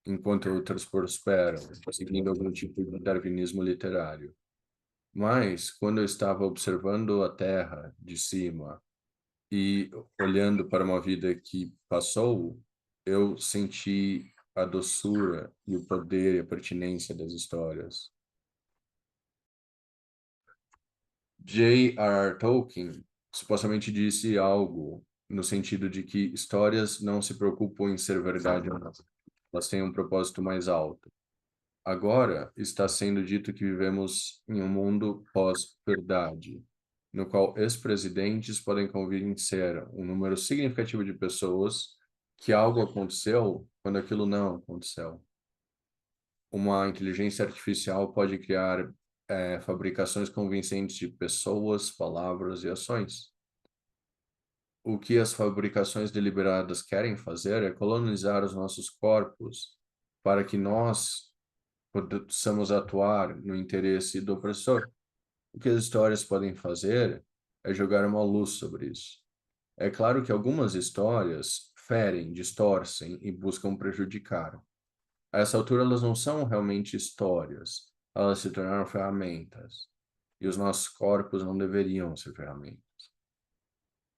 Speaker 1: enquanto outras prosperam, seguindo algum tipo de darwinismo literário. Mas, quando eu estava observando a Terra de cima e olhando para uma vida que passou, eu senti a doçura e o poder e a pertinência das histórias. J.R.R. Tolkien supostamente disse algo no sentido de que histórias não se preocupam em ser verdade ou não. Elas têm um propósito mais alto. Agora está sendo dito que vivemos em um mundo pós-verdade, no qual ex-presidentes podem convencer um número significativo de pessoas que algo aconteceu quando aquilo não aconteceu. Uma inteligência artificial pode criar fabricações convincentes de pessoas, palavras e ações. O que as fabricações deliberadas querem fazer é colonizar os nossos corpos para que nós possamos atuar no interesse do opressor. O que as histórias podem fazer é jogar uma luz sobre isso. É claro que algumas histórias ferem, distorcem e buscam prejudicar. A essa altura, elas não são realmente histórias, elas se tornaram ferramentas. E os nossos corpos não deveriam ser ferramentas.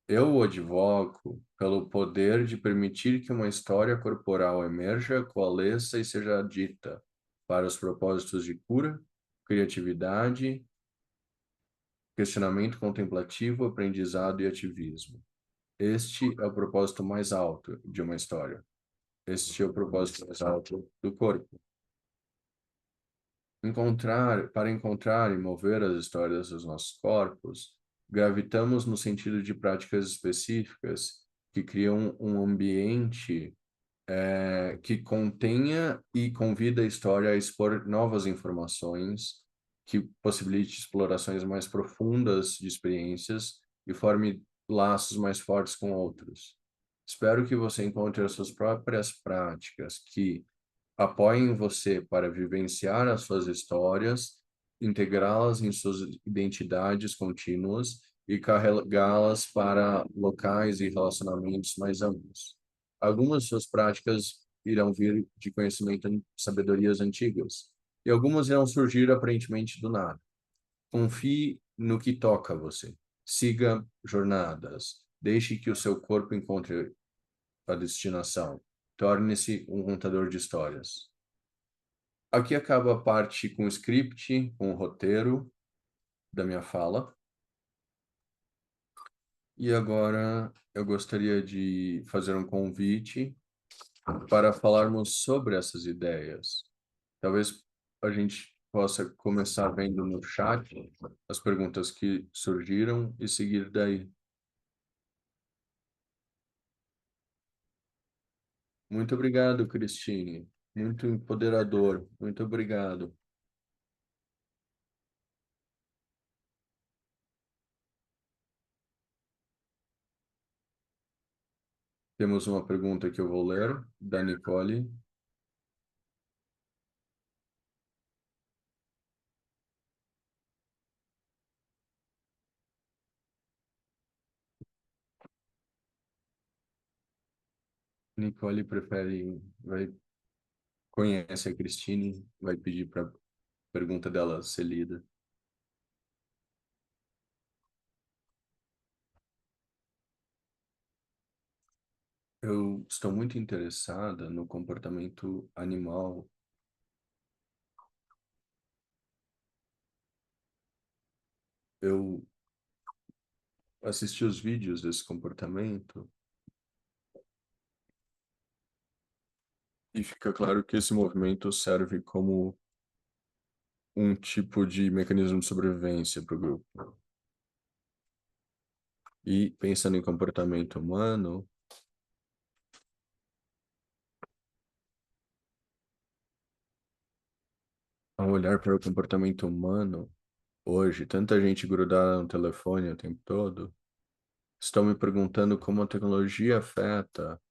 Speaker 1: Eu advogo pelo poder de permitir que uma história corporal emerja, coalesça e seja dita para os propósitos de cura, criatividade questionamento contemplativo, aprendizado e ativismo. Este é o propósito mais alto de uma história. Este é o propósito mais alto do corpo. Para encontrar e mover as histórias dos nossos corpos, gravitamos no sentido de práticas específicas que criam um ambiente que contenha e convida a história a expor novas informações, que possibilite explorações mais profundas de experiências e forme laços mais fortes com outros. Espero que você encontre as suas próprias práticas que apoiem você para vivenciar as suas histórias, integrá-las em suas identidades contínuas e carregá-las para locais e relacionamentos mais amplos. Algumas de suas práticas irão vir de conhecimento e sabedorias antigas, e algumas irão surgir aparentemente do nada. Confie no que toca a você. Siga jornadas. Deixe que o seu corpo encontre a destinação. Torne-se um contador de histórias. Aqui acaba a parte com o script, com o roteiro da minha fala. E agora eu gostaria de fazer um convite para falarmos sobre essas ideias. Talvez a gente possa começar vendo no chat as perguntas que surgiram e seguir daí. Muito obrigado, Cristine. Muito empoderador. Muito obrigado. Temos uma pergunta que eu vou ler, da Nicole. Nicole conhece a Cristine, vai pedir para a pergunta dela ser lida. Eu estou muito interessada no comportamento animal. Eu assisti os vídeos desse comportamento e fica claro que esse movimento serve como um tipo de mecanismo de sobrevivência para o grupo. E pensando em comportamento humano, ao olhar para o comportamento humano, hoje, tanta gente grudada no telefone o tempo todo, estou me perguntando como a tecnologia afeta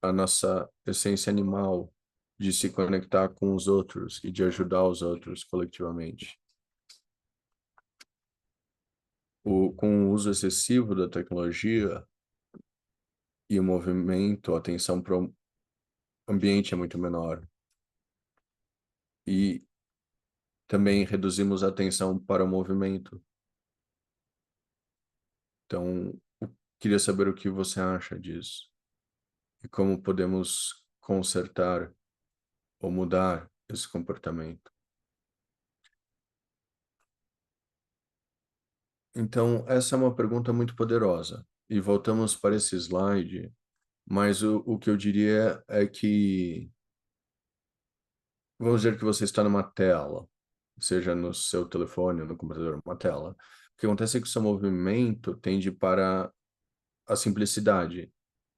Speaker 1: a nossa essência animal de se conectar com os outros e de ajudar os outros coletivamente. Com o uso excessivo da tecnologia e o movimento, a atenção para o ambiente é muito menor. E também reduzimos a atenção para o movimento. Então, queria saber o que você acha disso e como podemos consertar ou mudar esse comportamento. Então, essa é uma pergunta muito poderosa. E voltamos para esse slide, mas o que eu diria é que, vamos dizer que você está numa tela, seja no seu telefone ou no computador, uma tela. O que acontece é que o seu movimento tende para a simplicidade.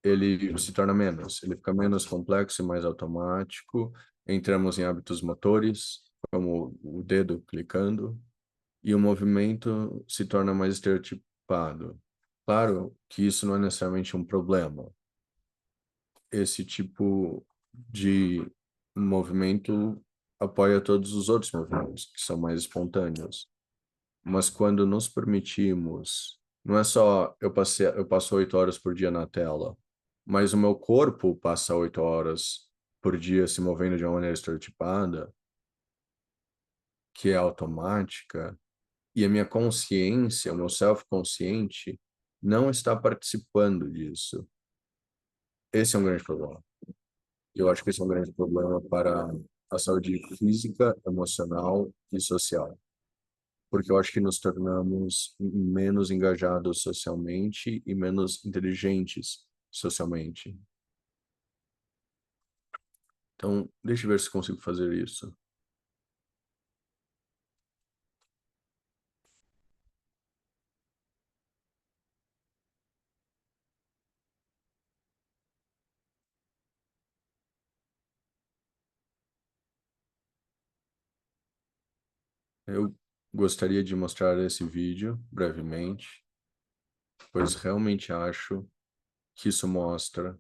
Speaker 1: Ele se torna menos, ele fica menos complexo e mais automático. Entramos em hábitos motores, como o dedo clicando, e o movimento se torna mais estereotipado. Claro que isso não é necessariamente um problema. Esse tipo de movimento apoia todos os outros movimentos, que são mais espontâneos. Mas quando nos permitimos, não é só eu passo 8 horas por dia na tela, mas o meu corpo passa 8 horas por dia se movendo de uma maneira estereotipada, que é automática, e a minha consciência, o meu self-consciente, não está participando disso. Esse é um grande problema. Eu acho que esse é um grande problema para a saúde física, emocional e social. porque eu acho que nos tornamos menos engajados socialmente e menos inteligentes socialmente. Então, deixa eu ver se consigo fazer isso. Eu gostaria de mostrar esse vídeo brevemente, pois realmente acho que isso mostra.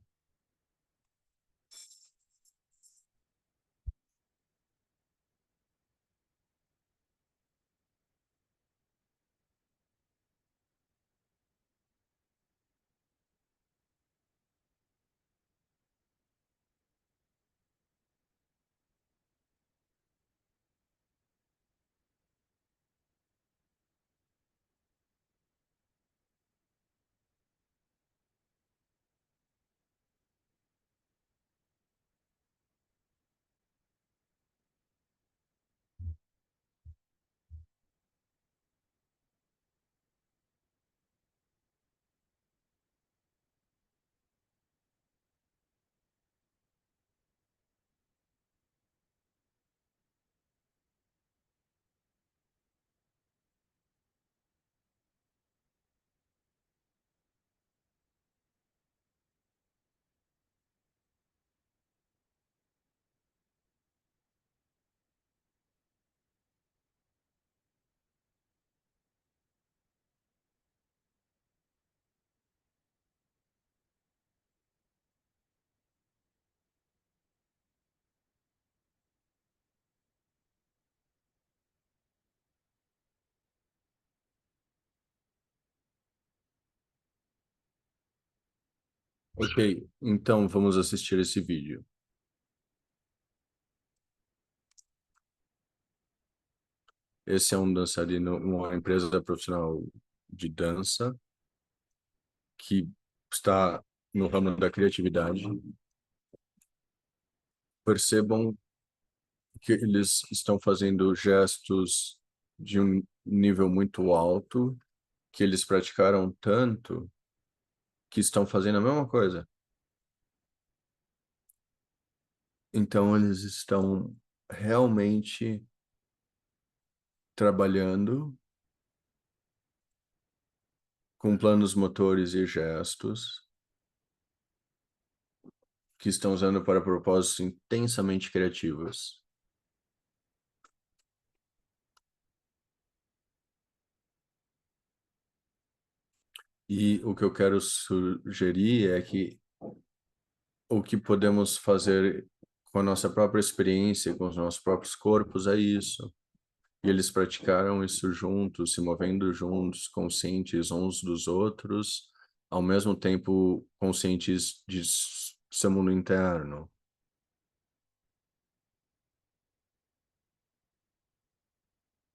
Speaker 1: Ok, então vamos assistir esse vídeo. Esse é um dançarino, uma empresa profissional de dança que está no ramo da criatividade. Percebam que eles estão fazendo gestos de um nível muito alto, que eles praticaram tanto que estão fazendo a mesma coisa. Então, eles estão realmente trabalhando com planos motores e gestos que estão usando para propósitos intensamente criativos. E o que eu quero sugerir é que o que podemos fazer com a nossa própria experiência, com os nossos próprios corpos, é isso. E eles praticaram isso juntos, se movendo juntos, conscientes uns dos outros, ao mesmo tempo conscientes de seu mundo interno.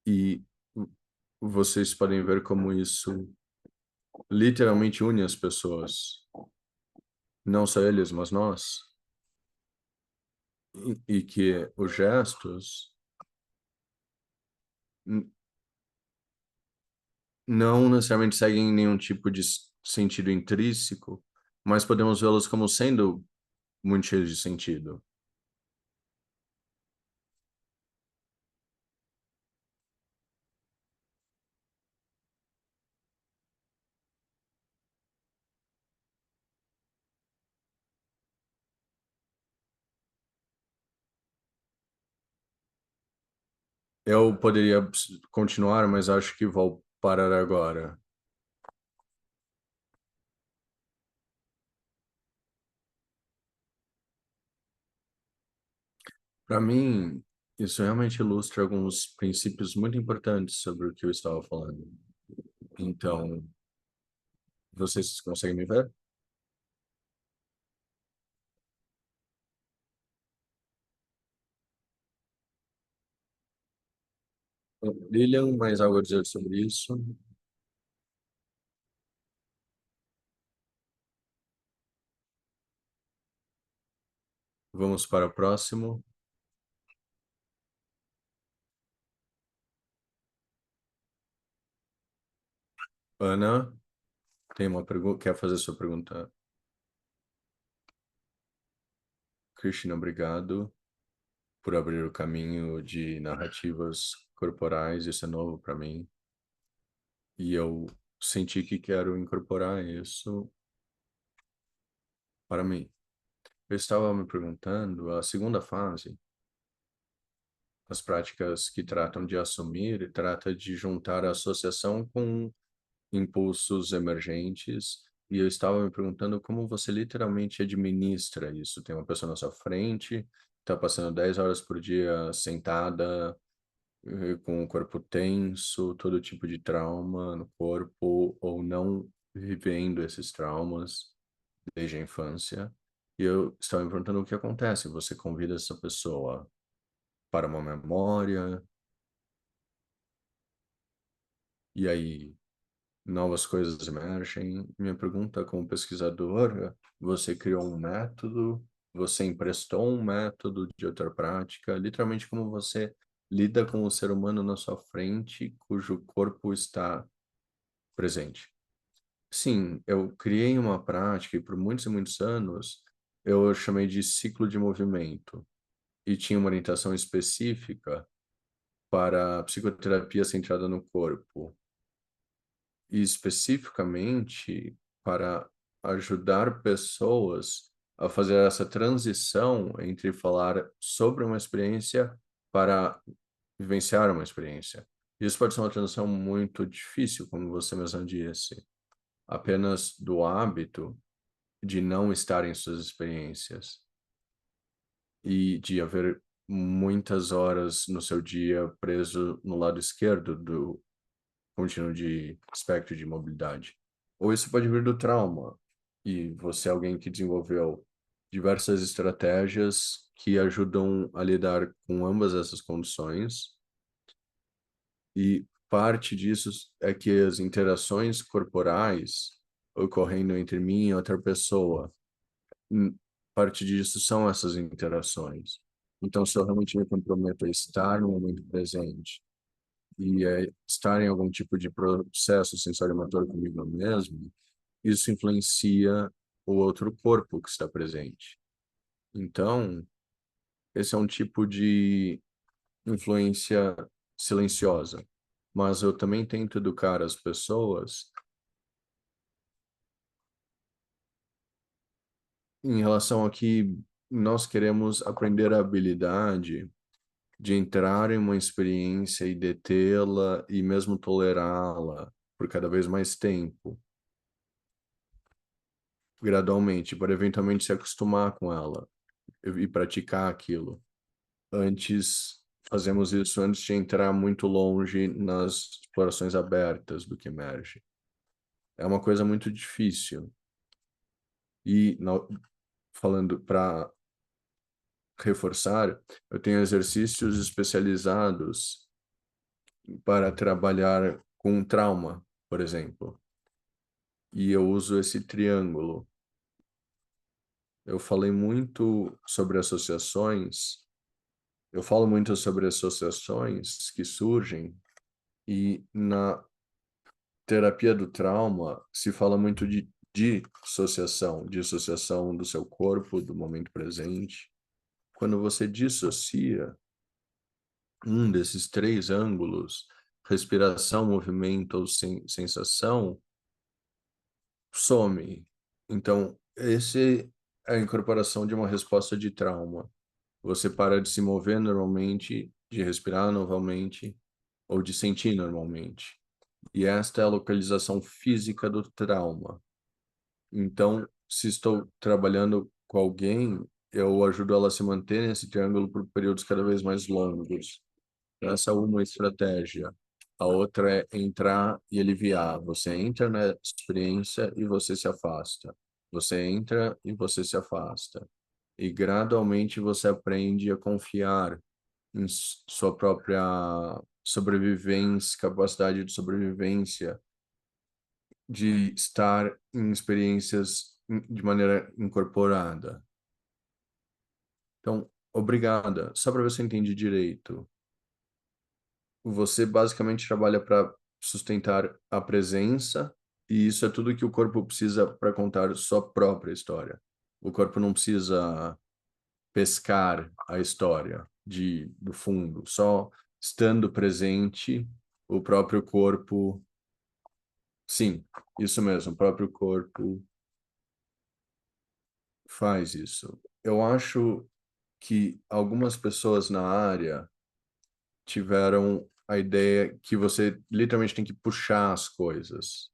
Speaker 1: E vocês podem ver como isso literalmente une as pessoas, não só eles, mas nós. E que os gestos n- não necessariamente seguem nenhum tipo de sentido intrínseco, mas podemos vê-los como sendo muito cheios de sentido. Eu poderia continuar, mas acho que vou parar agora. Para mim, isso realmente ilustra alguns princípios muito importantes sobre o que eu estava falando. Então, vocês conseguem me ver? Lilian, mais algo a dizer sobre isso? Vamos para o próximo. Ana, tem uma pergunta, quer fazer sua pergunta? Cristina, obrigado por abrir o caminho de narrativas corporais, isso é novo para mim. E eu senti que quero incorporar isso para mim. Eu estava me perguntando, a segunda fase, as práticas que tratam de assumir, trata de juntar a associação com impulsos emergentes. E eu estava me perguntando como você literalmente administra isso. Tem uma pessoa na sua frente, está passando 10 horas por dia sentada, com o corpo tenso, todo tipo de trauma no corpo, ou não vivendo esses traumas desde a infância. E eu estava me perguntando o que acontece. Você convida essa pessoa para uma memória, e aí novas coisas emergem. Minha pergunta como pesquisadora, você criou um método, você emprestou um método de outra prática, literalmente como você lida com o ser humano na sua frente, cujo corpo está presente. Sim, eu criei uma prática e por muitos e muitos anos eu chamei de ciclo de movimento e tinha uma orientação específica para psicoterapia centrada no corpo e especificamente para ajudar pessoas a fazer essa transição entre falar sobre uma experiência para vivenciar uma experiência. Isso pode ser uma transição muito difícil, como você mesmo disse, apenas do hábito de não estar em suas experiências e de haver muitas horas no seu dia preso no lado esquerdo do contínuo de espectro de mobilidade. Ou isso pode vir do trauma, e você é alguém que desenvolveu diversas estratégias que ajudam a lidar com ambas essas condições, e parte disso é que as interações corporais ocorrendo entre mim e outra pessoa, hum, parte disso são essas interações. Então, se eu realmente me comprometo a estar no momento presente, e estar em algum tipo de processo sensório-motor comigo mesmo, isso influencia o outro corpo que está presente. Então, esse é um tipo de influência silenciosa. Mas eu também tento educar as pessoas em relação a que nós queremos aprender a habilidade de entrar em uma experiência e detê-la e mesmo tolerá-la por cada vez mais tempo gradualmente, para eventualmente se acostumar com ela e praticar aquilo. Antes, fazemos isso antes de entrar muito longe nas explorações abertas do que emerge. É uma coisa muito difícil. E, falando para reforçar, eu tenho exercícios especializados para trabalhar com trauma, por exemplo. E eu uso esse triângulo. Eu falei muito sobre associações. Eu falo muito sobre associações que surgem e na terapia do trauma se fala muito de dissociação do seu corpo, do momento presente. Quando você dissocia um desses três ângulos, respiração, movimento ou sensação, some. Então, esse é a incorporação de uma resposta de trauma. Você para de se mover normalmente, de respirar normalmente ou de sentir normalmente. E esta é a localização física do trauma. Então, se estou trabalhando com alguém, eu ajudo ela a se manter nesse triângulo por períodos cada vez mais longos. Essa é uma estratégia. A outra é entrar e aliviar. Você entra na experiência e você se afasta. Você entra e você se afasta. E gradualmente você aprende a confiar em sua própria sobrevivência, capacidade de sobrevivência, de estar em experiências de maneira incorporada. Então, obrigada. Só para ver se eu entendi direito. Você basicamente trabalha para sustentar a presença, e isso é tudo que o corpo precisa para contar sua própria história. O corpo não precisa pescar a história do fundo, só estando presente, o próprio corpo. Sim, isso mesmo, o próprio corpo faz isso. Eu acho que algumas pessoas na área tiveram a ideia que você literalmente tem que puxar as coisas,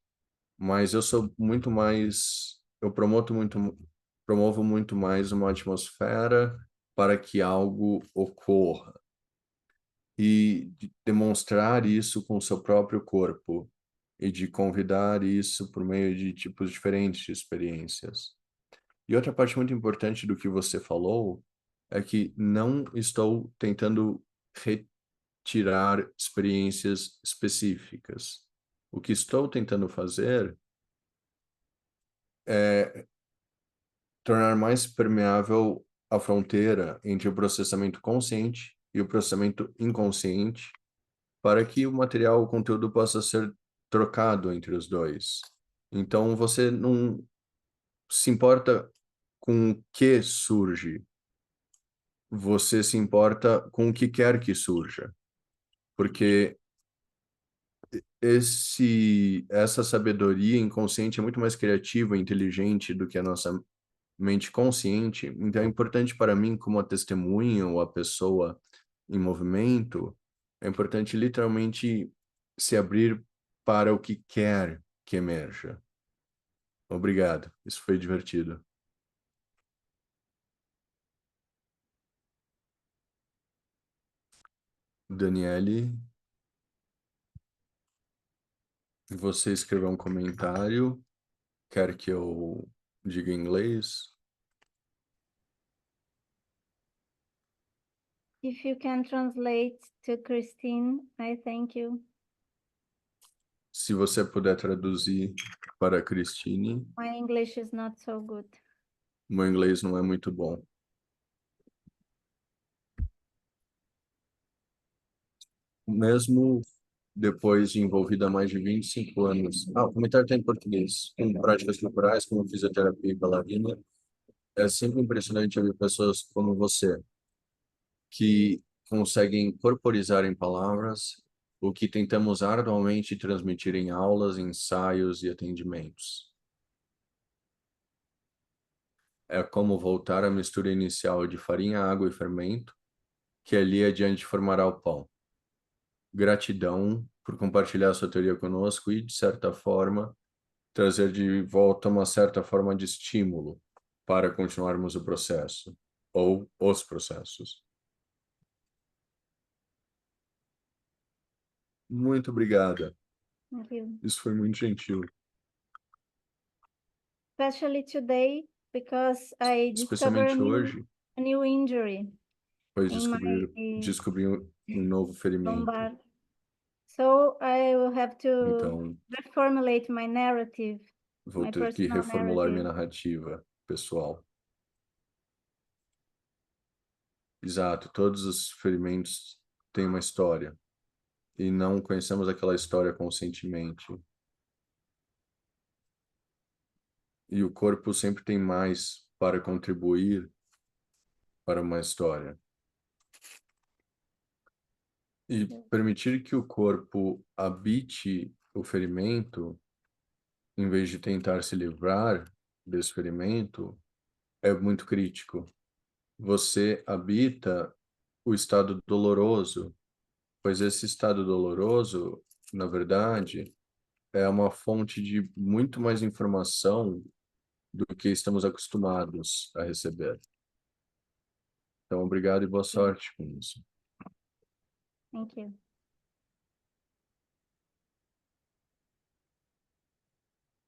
Speaker 1: mas eu sou muito mais, eu promovo muito mais uma atmosfera para que algo ocorra e de demonstrar isso com o seu próprio corpo e de convidar isso por meio de tipos diferentes de experiências. E outra parte muito importante do que você falou é que não estou tentando retirar experiências específicas. O que estou tentando fazer é tornar mais permeável a fronteira entre o processamento consciente e o processamento inconsciente, para que o material, o conteúdo possa ser trocado entre os dois. Então, você não se importa com o que surge, você se importa com o que quer que surja, porque essa sabedoria inconsciente é muito mais criativa e inteligente do que a nossa mente consciente. Então é importante para mim, como a testemunha ou a pessoa em movimento, é importante literalmente se abrir para o que quer que emerja. Obrigado, isso foi divertido. Daniele, você escreveu um comentário, quer que eu diga em inglês?
Speaker 2: If you can translate to Christine, I thank you.
Speaker 1: Se você puder traduzir para a Cristine,
Speaker 2: My English is not so good.
Speaker 1: meu inglês não é muito bom. Mesmo depois de envolvida há mais de 25 anos. Ah, o comentário está em português. Com práticas corporais, como fisioterapia e bailarina, é sempre impressionante ouvir pessoas como você, que conseguem corporizar em palavras o que tentamos arduamente transmitir em aulas, ensaios e atendimentos. É como voltar à mistura inicial de farinha, água e fermento, que ali adiante formará o pão. Gratidão por compartilhar sua teoria conosco e, de certa forma, trazer de volta uma certa forma de estímulo para continuarmos o processo, ou os processos. Muito obrigada.
Speaker 2: Thank you.
Speaker 1: Isso foi muito gentil.
Speaker 2: Especially today, because I discovered
Speaker 1: Especialmente hoje,
Speaker 2: a new injury
Speaker 1: pois
Speaker 2: in my
Speaker 1: descobri um novo ferimento.
Speaker 2: lumbar. So I will have to
Speaker 1: Então,
Speaker 2: reformulate my narrative,
Speaker 1: vou
Speaker 2: my
Speaker 1: ter que
Speaker 2: personal
Speaker 1: reformular minha
Speaker 2: narrative.
Speaker 1: narrativa pessoal. Exato, todos os ferimentos têm uma história e não conhecemos aquela história conscientemente. E o corpo sempre tem mais para contribuir para uma história. E permitir que o corpo habite o ferimento, em vez de tentar se livrar desse ferimento, é muito crítico. Você habita o estado doloroso, pois esse estado doloroso, na verdade, é uma fonte de muito mais informação do que estamos acostumados a receber. Então, obrigado e boa sorte com isso.
Speaker 2: Thank you.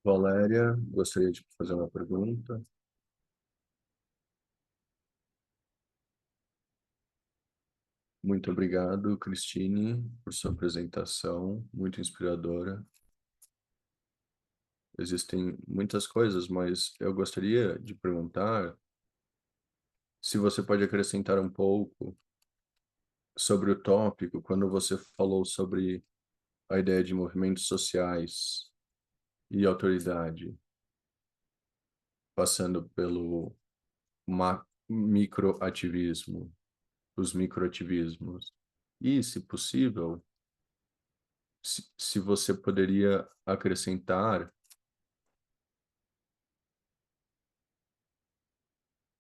Speaker 1: Valéria, gostaria de fazer uma pergunta. Muito obrigado, Cristine, por sua apresentação, muito inspiradora. Existem muitas coisas, mas eu gostaria de perguntar se você pode acrescentar um pouco sobre o tópico, quando você falou sobre a ideia de movimentos sociais e autoridade, passando pelo microativismo, os microativismos. E, se possível, se você poderia acrescentar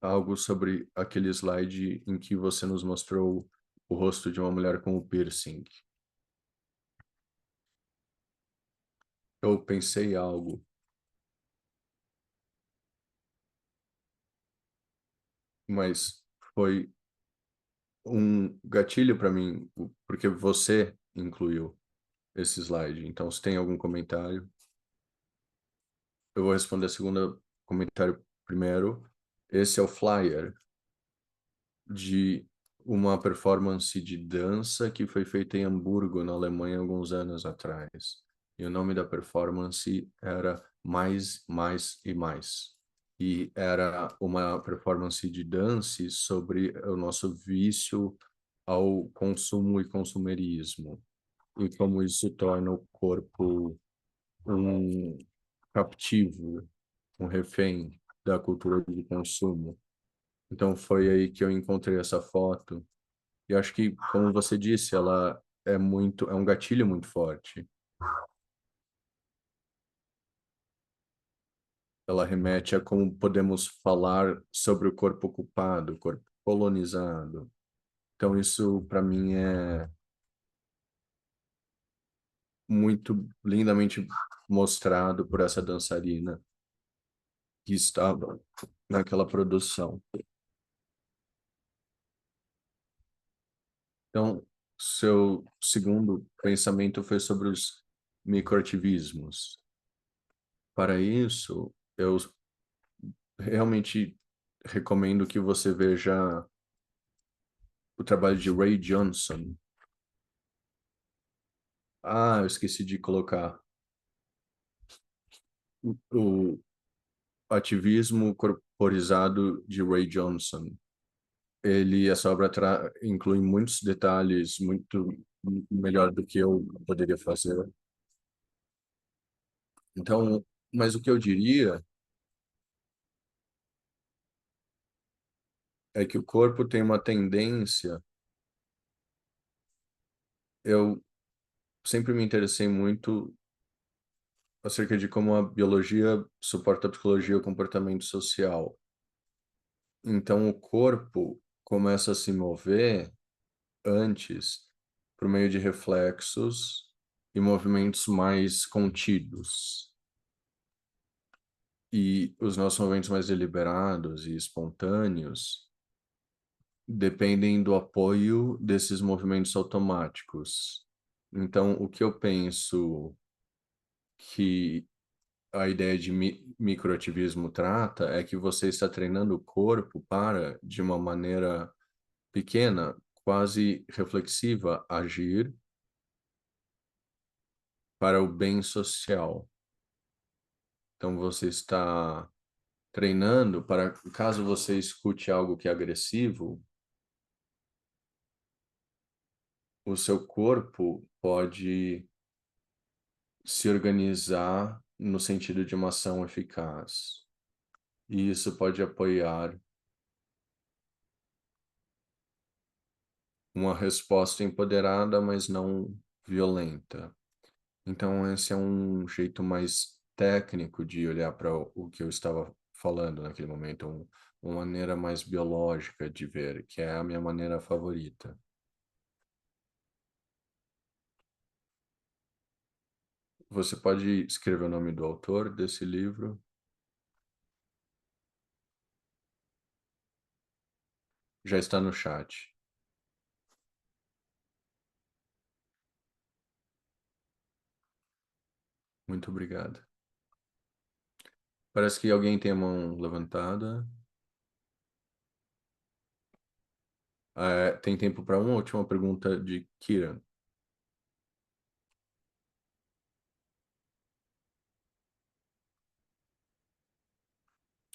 Speaker 1: algo sobre aquele slide em que você nos mostrou o rosto de uma mulher com o piercing. Eu pensei algo, mas foi um gatilho para mim, porque você incluiu esse slide. Então, se tem algum comentário, eu vou responder a segunda comentário primeiro. Esse é o flyer de uma performance de dança que foi feita em Hamburgo, na Alemanha, alguns anos atrás. E o nome da performance era Mais, Mais e Mais. E era uma performance de dança sobre o nosso vício ao consumo e consumerismo, e como isso torna o corpo um captivo, um refém da cultura de consumo. Então foi aí que eu encontrei essa foto. E acho que, como você disse, ela é um gatilho muito forte. Ela remete a como podemos falar sobre o corpo ocupado, o corpo colonizado. Então isso para mim é muito lindamente mostrado por essa dançarina que estava naquela produção. Então, seu segundo pensamento foi sobre os microativismos. Para isso, eu realmente recomendo que você veja o trabalho de Ray Johnson. Ah, eu esqueci de colocar o ativismo corporizado de Ray Johnson. Essa obra inclui muitos detalhes, muito melhor do que eu poderia fazer. Então, mas o que eu diria é que o corpo tem uma tendência. Eu sempre me interessei muito acerca de como a biologia suporta a psicologia e o comportamento social. Então, o corpo começa a se mover antes por meio de reflexos e movimentos mais contidos. E os nossos movimentos mais deliberados e espontâneos dependem do apoio desses movimentos automáticos. Então, o que eu penso que a ideia de microativismo trata é que você está treinando o corpo para, de uma maneira pequena, quase reflexiva, agir para o bem social. Então, você está treinando para, caso você escute algo que é agressivo, o seu corpo pode se organizar no sentido de uma ação eficaz. E isso pode apoiar uma resposta empoderada, mas não violenta. Então, esse é um jeito mais técnico de olhar para o que eu estava falando naquele momento, uma maneira mais biológica de ver, que é a minha maneira favorita. Você pode escrever o nome do autor desse livro? Já está no chat. Muito obrigado. Parece que alguém tem a mão levantada. Tem tempo para uma última pergunta de Kiran.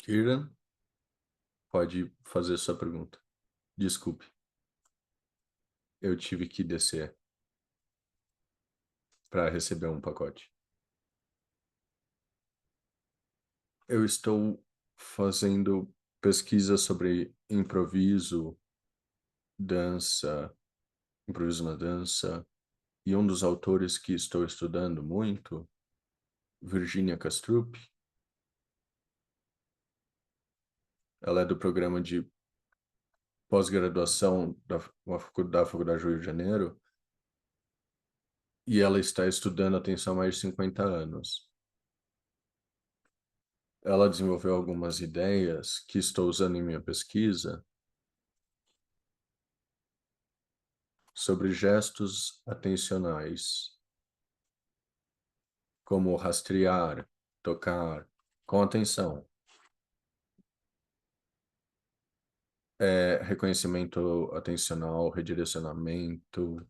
Speaker 1: Kiran, pode fazer sua pergunta. Desculpe, eu tive que descer. para receber um pacote. Eu estou fazendo pesquisa sobre improviso, dança, improviso na dança, e um dos autores que estou estudando muito, Virginia Kastrup, ela é do programa de pós-graduação da Faculdade do Rio de Janeiro, e ela está estudando atenção há mais de 50 anos. Ela desenvolveu algumas ideias que estou usando em minha pesquisa sobre gestos atencionais, como rastrear, tocar, com atenção, reconhecimento atencional, redirecionamento,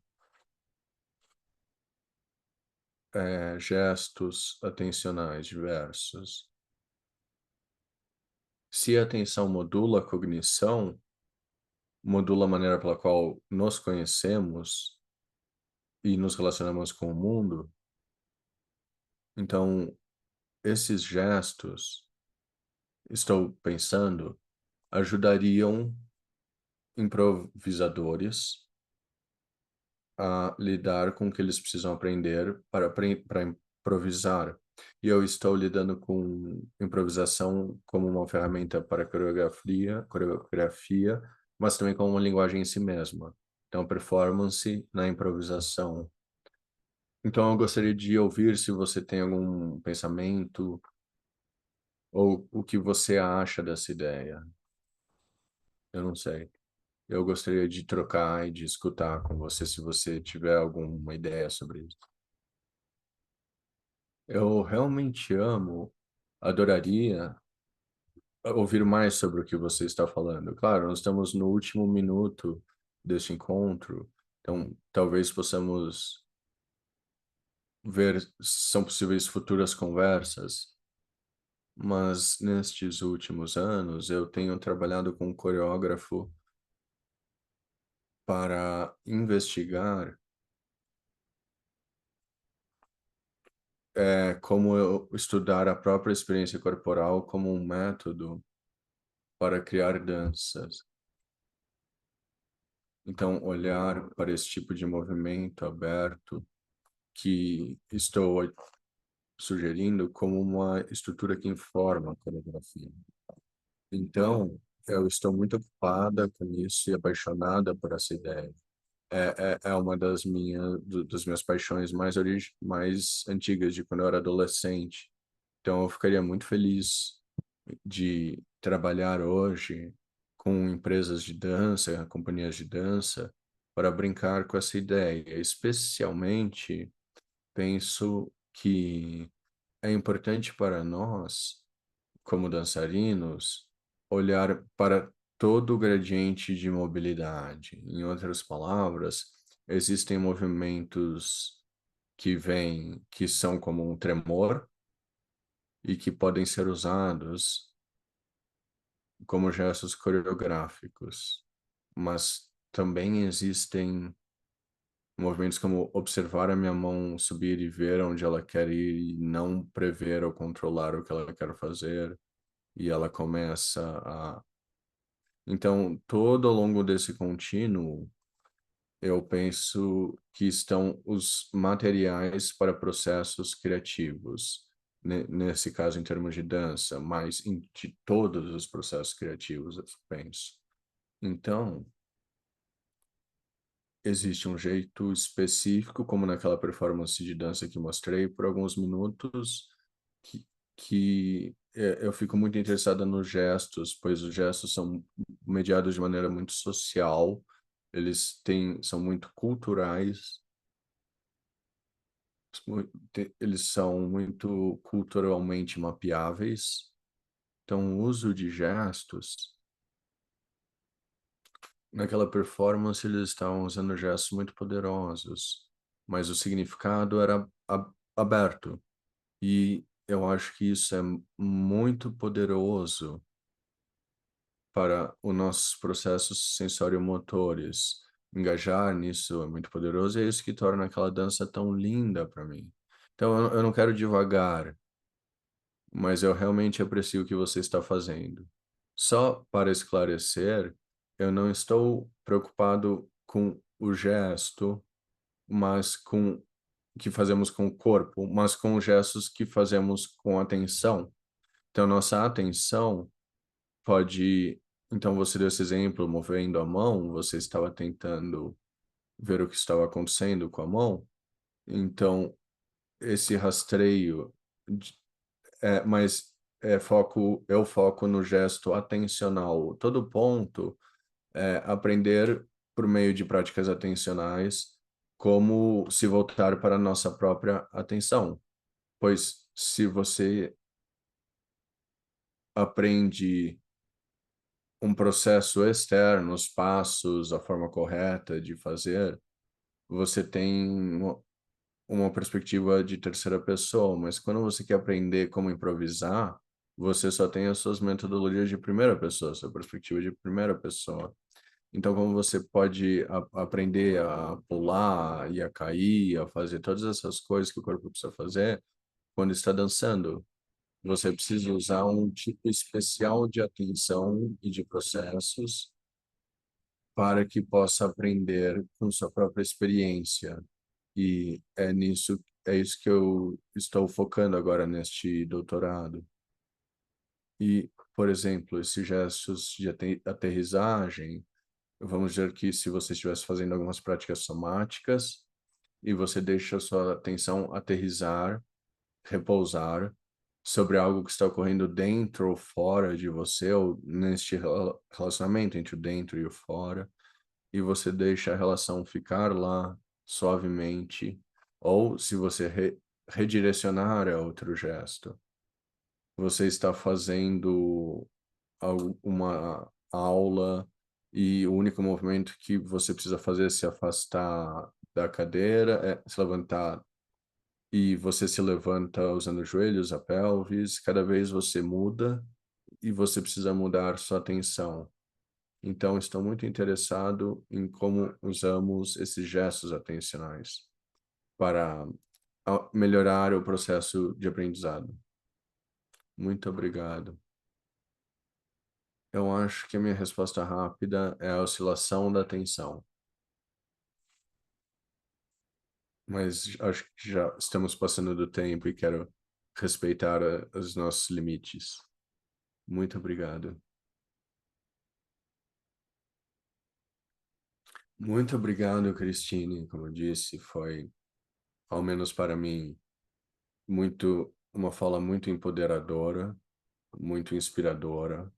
Speaker 1: gestos atencionais diversos. Se a atenção modula a cognição, modula a maneira pela qual nos conhecemos e nos relacionamos com o mundo, então esses gestos, estou pensando, ajudariam improvisadores a lidar com o que eles precisam aprender para improvisar. E eu estou lidando com improvisação como uma ferramenta para coreografia, mas também como uma linguagem em si mesma. Então, performance na improvisação. Então, eu gostaria de ouvir se você tem algum pensamento ou o que você acha dessa ideia. Eu não sei. Eu gostaria de trocar e de escutar com você se você tiver alguma ideia sobre isso. Eu realmente adoraria ouvir mais sobre o que você está falando. Claro, nós estamos no último minuto deste encontro, então talvez possamos ver se são possíveis futuras conversas, mas nestes últimos anos eu tenho trabalhado com um coreógrafo para investigar como eu estudar a própria experiência corporal como um método para criar danças. Então, olhar para esse tipo de movimento aberto que estou sugerindo como uma estrutura que informa a coreografia. Então, eu estou muito ocupada com isso e apaixonada por essa ideia. É uma das minhas paixões mais antigas de quando eu era adolescente. Então, eu ficaria muito feliz de trabalhar hoje com empresas de dança, companhias de dança, para brincar com essa ideia. Especialmente, penso que é importante para nós, como dançarinos, olhar para todo o gradiente de mobilidade. Em outras palavras, existem movimentos que são como um tremor e que podem ser usados como gestos coreográficos, mas também existem movimentos como observar a minha mão subir e ver onde ela quer ir e não prever ou controlar o que ela quer fazer, e ela começa a... Então, todo ao longo desse contínuo, eu penso que estão os materiais para processos criativos, nesse caso em termos de dança, mas de todos os processos criativos, eu penso. Então, existe um jeito específico, como naquela performance de dança que mostrei por alguns minutos, que, eu fico muito interessada nos gestos, pois os gestos são mediados de maneira muito social, são muito culturais, eles são muito culturalmente mapeáveis. Então, o uso de gestos naquela performance, eles estavam usando gestos muito poderosos, mas o significado era aberto. E eu acho que isso é muito poderoso para os nossos processos sensorio-motores. engajar nisso é muito poderoso e é isso que torna aquela dança tão linda para mim. Então, eu não quero devagar, mas eu realmente aprecio o que você está fazendo. Só para esclarecer, eu não estou preocupado com o gesto, mas com que fazemos com o corpo, mas com os gestos que fazemos com a atenção. Então, nossa atenção pode. Então, você deu esse exemplo, movendo a mão, você estava tentando ver o que estava acontecendo com a mão. Então, esse rastreio, mas eu foco no gesto atencional. Todo ponto é aprender por meio de práticas atencionais como se voltar para a nossa própria atenção. Pois se você aprende um processo externo, os passos, a forma correta de fazer, você tem uma perspectiva de terceira pessoa, mas quando você quer aprender como improvisar, você só tem as suas metodologias de primeira pessoa, sua perspectiva de primeira pessoa. Então, como você pode aprender a pular e a cair, a fazer todas essas coisas que o corpo precisa fazer quando está dançando? Você precisa usar um tipo especial de atenção e de processos para que possa aprender com sua própria experiência. E é isso que eu estou focando agora neste doutorado. E, por exemplo, esses gestos de aterrissagem, vamos dizer que se você estivesse fazendo algumas práticas somáticas e você deixa a sua atenção aterrissar, repousar sobre algo que está ocorrendo dentro ou fora de você, ou neste relacionamento entre o dentro e o fora, e você deixa a relação ficar lá suavemente, ou se você redirecionar a outro gesto, você está fazendo uma aula e o único movimento que você precisa fazer é se afastar da cadeira, é se levantar e você se levanta usando os joelhos, a pelvis, cada vez você muda e você precisa mudar sua atenção. Então, estou muito interessado em como usamos esses gestos atencionais para melhorar o processo de aprendizado. Muito obrigado. Eu acho que a minha resposta rápida é a oscilação da atenção, mas acho que já estamos passando do tempo e quero respeitar os nossos limites. Muito obrigado. Muito obrigado, Cristine. Como eu disse, foi, ao menos para mim, uma fala muito empoderadora, muito inspiradora,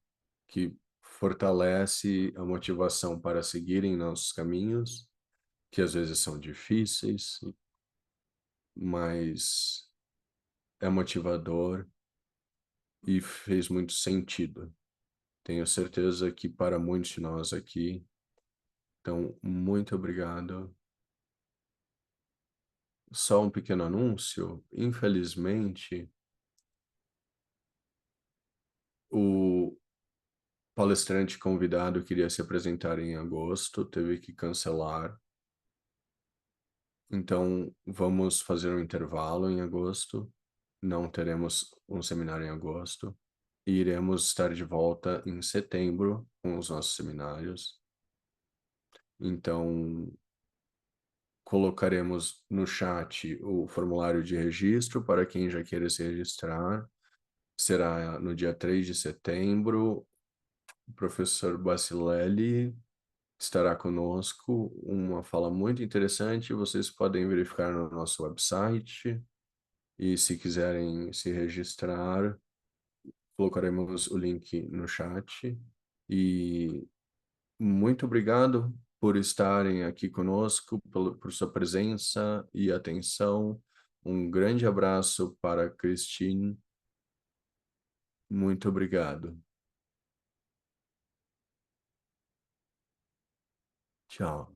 Speaker 1: que fortalece a motivação para seguir em nossos caminhos, que às vezes são difíceis, mas é motivador e fez muito sentido. Tenho certeza que para muitos de nós aqui, então, muito obrigado. Só um pequeno anúncio, infelizmente, o palestrante convidado queria se apresentar em agosto, teve que cancelar. Então, vamos fazer um intervalo em agosto. Não teremos um seminário em agosto. E iremos estar de volta em setembro com os nossos seminários. Então, colocaremos no chat o formulário de registro para quem já queira se registrar. Será no dia 3 de setembro. O professor Bacilelli estará conosco, uma fala muito interessante, vocês podem verificar no nosso website e se quiserem se registrar, colocaremos o link no chat e muito obrigado por estarem aqui conosco, por sua presença e atenção. Um grande abraço para Christine. Muito obrigado. Tchau.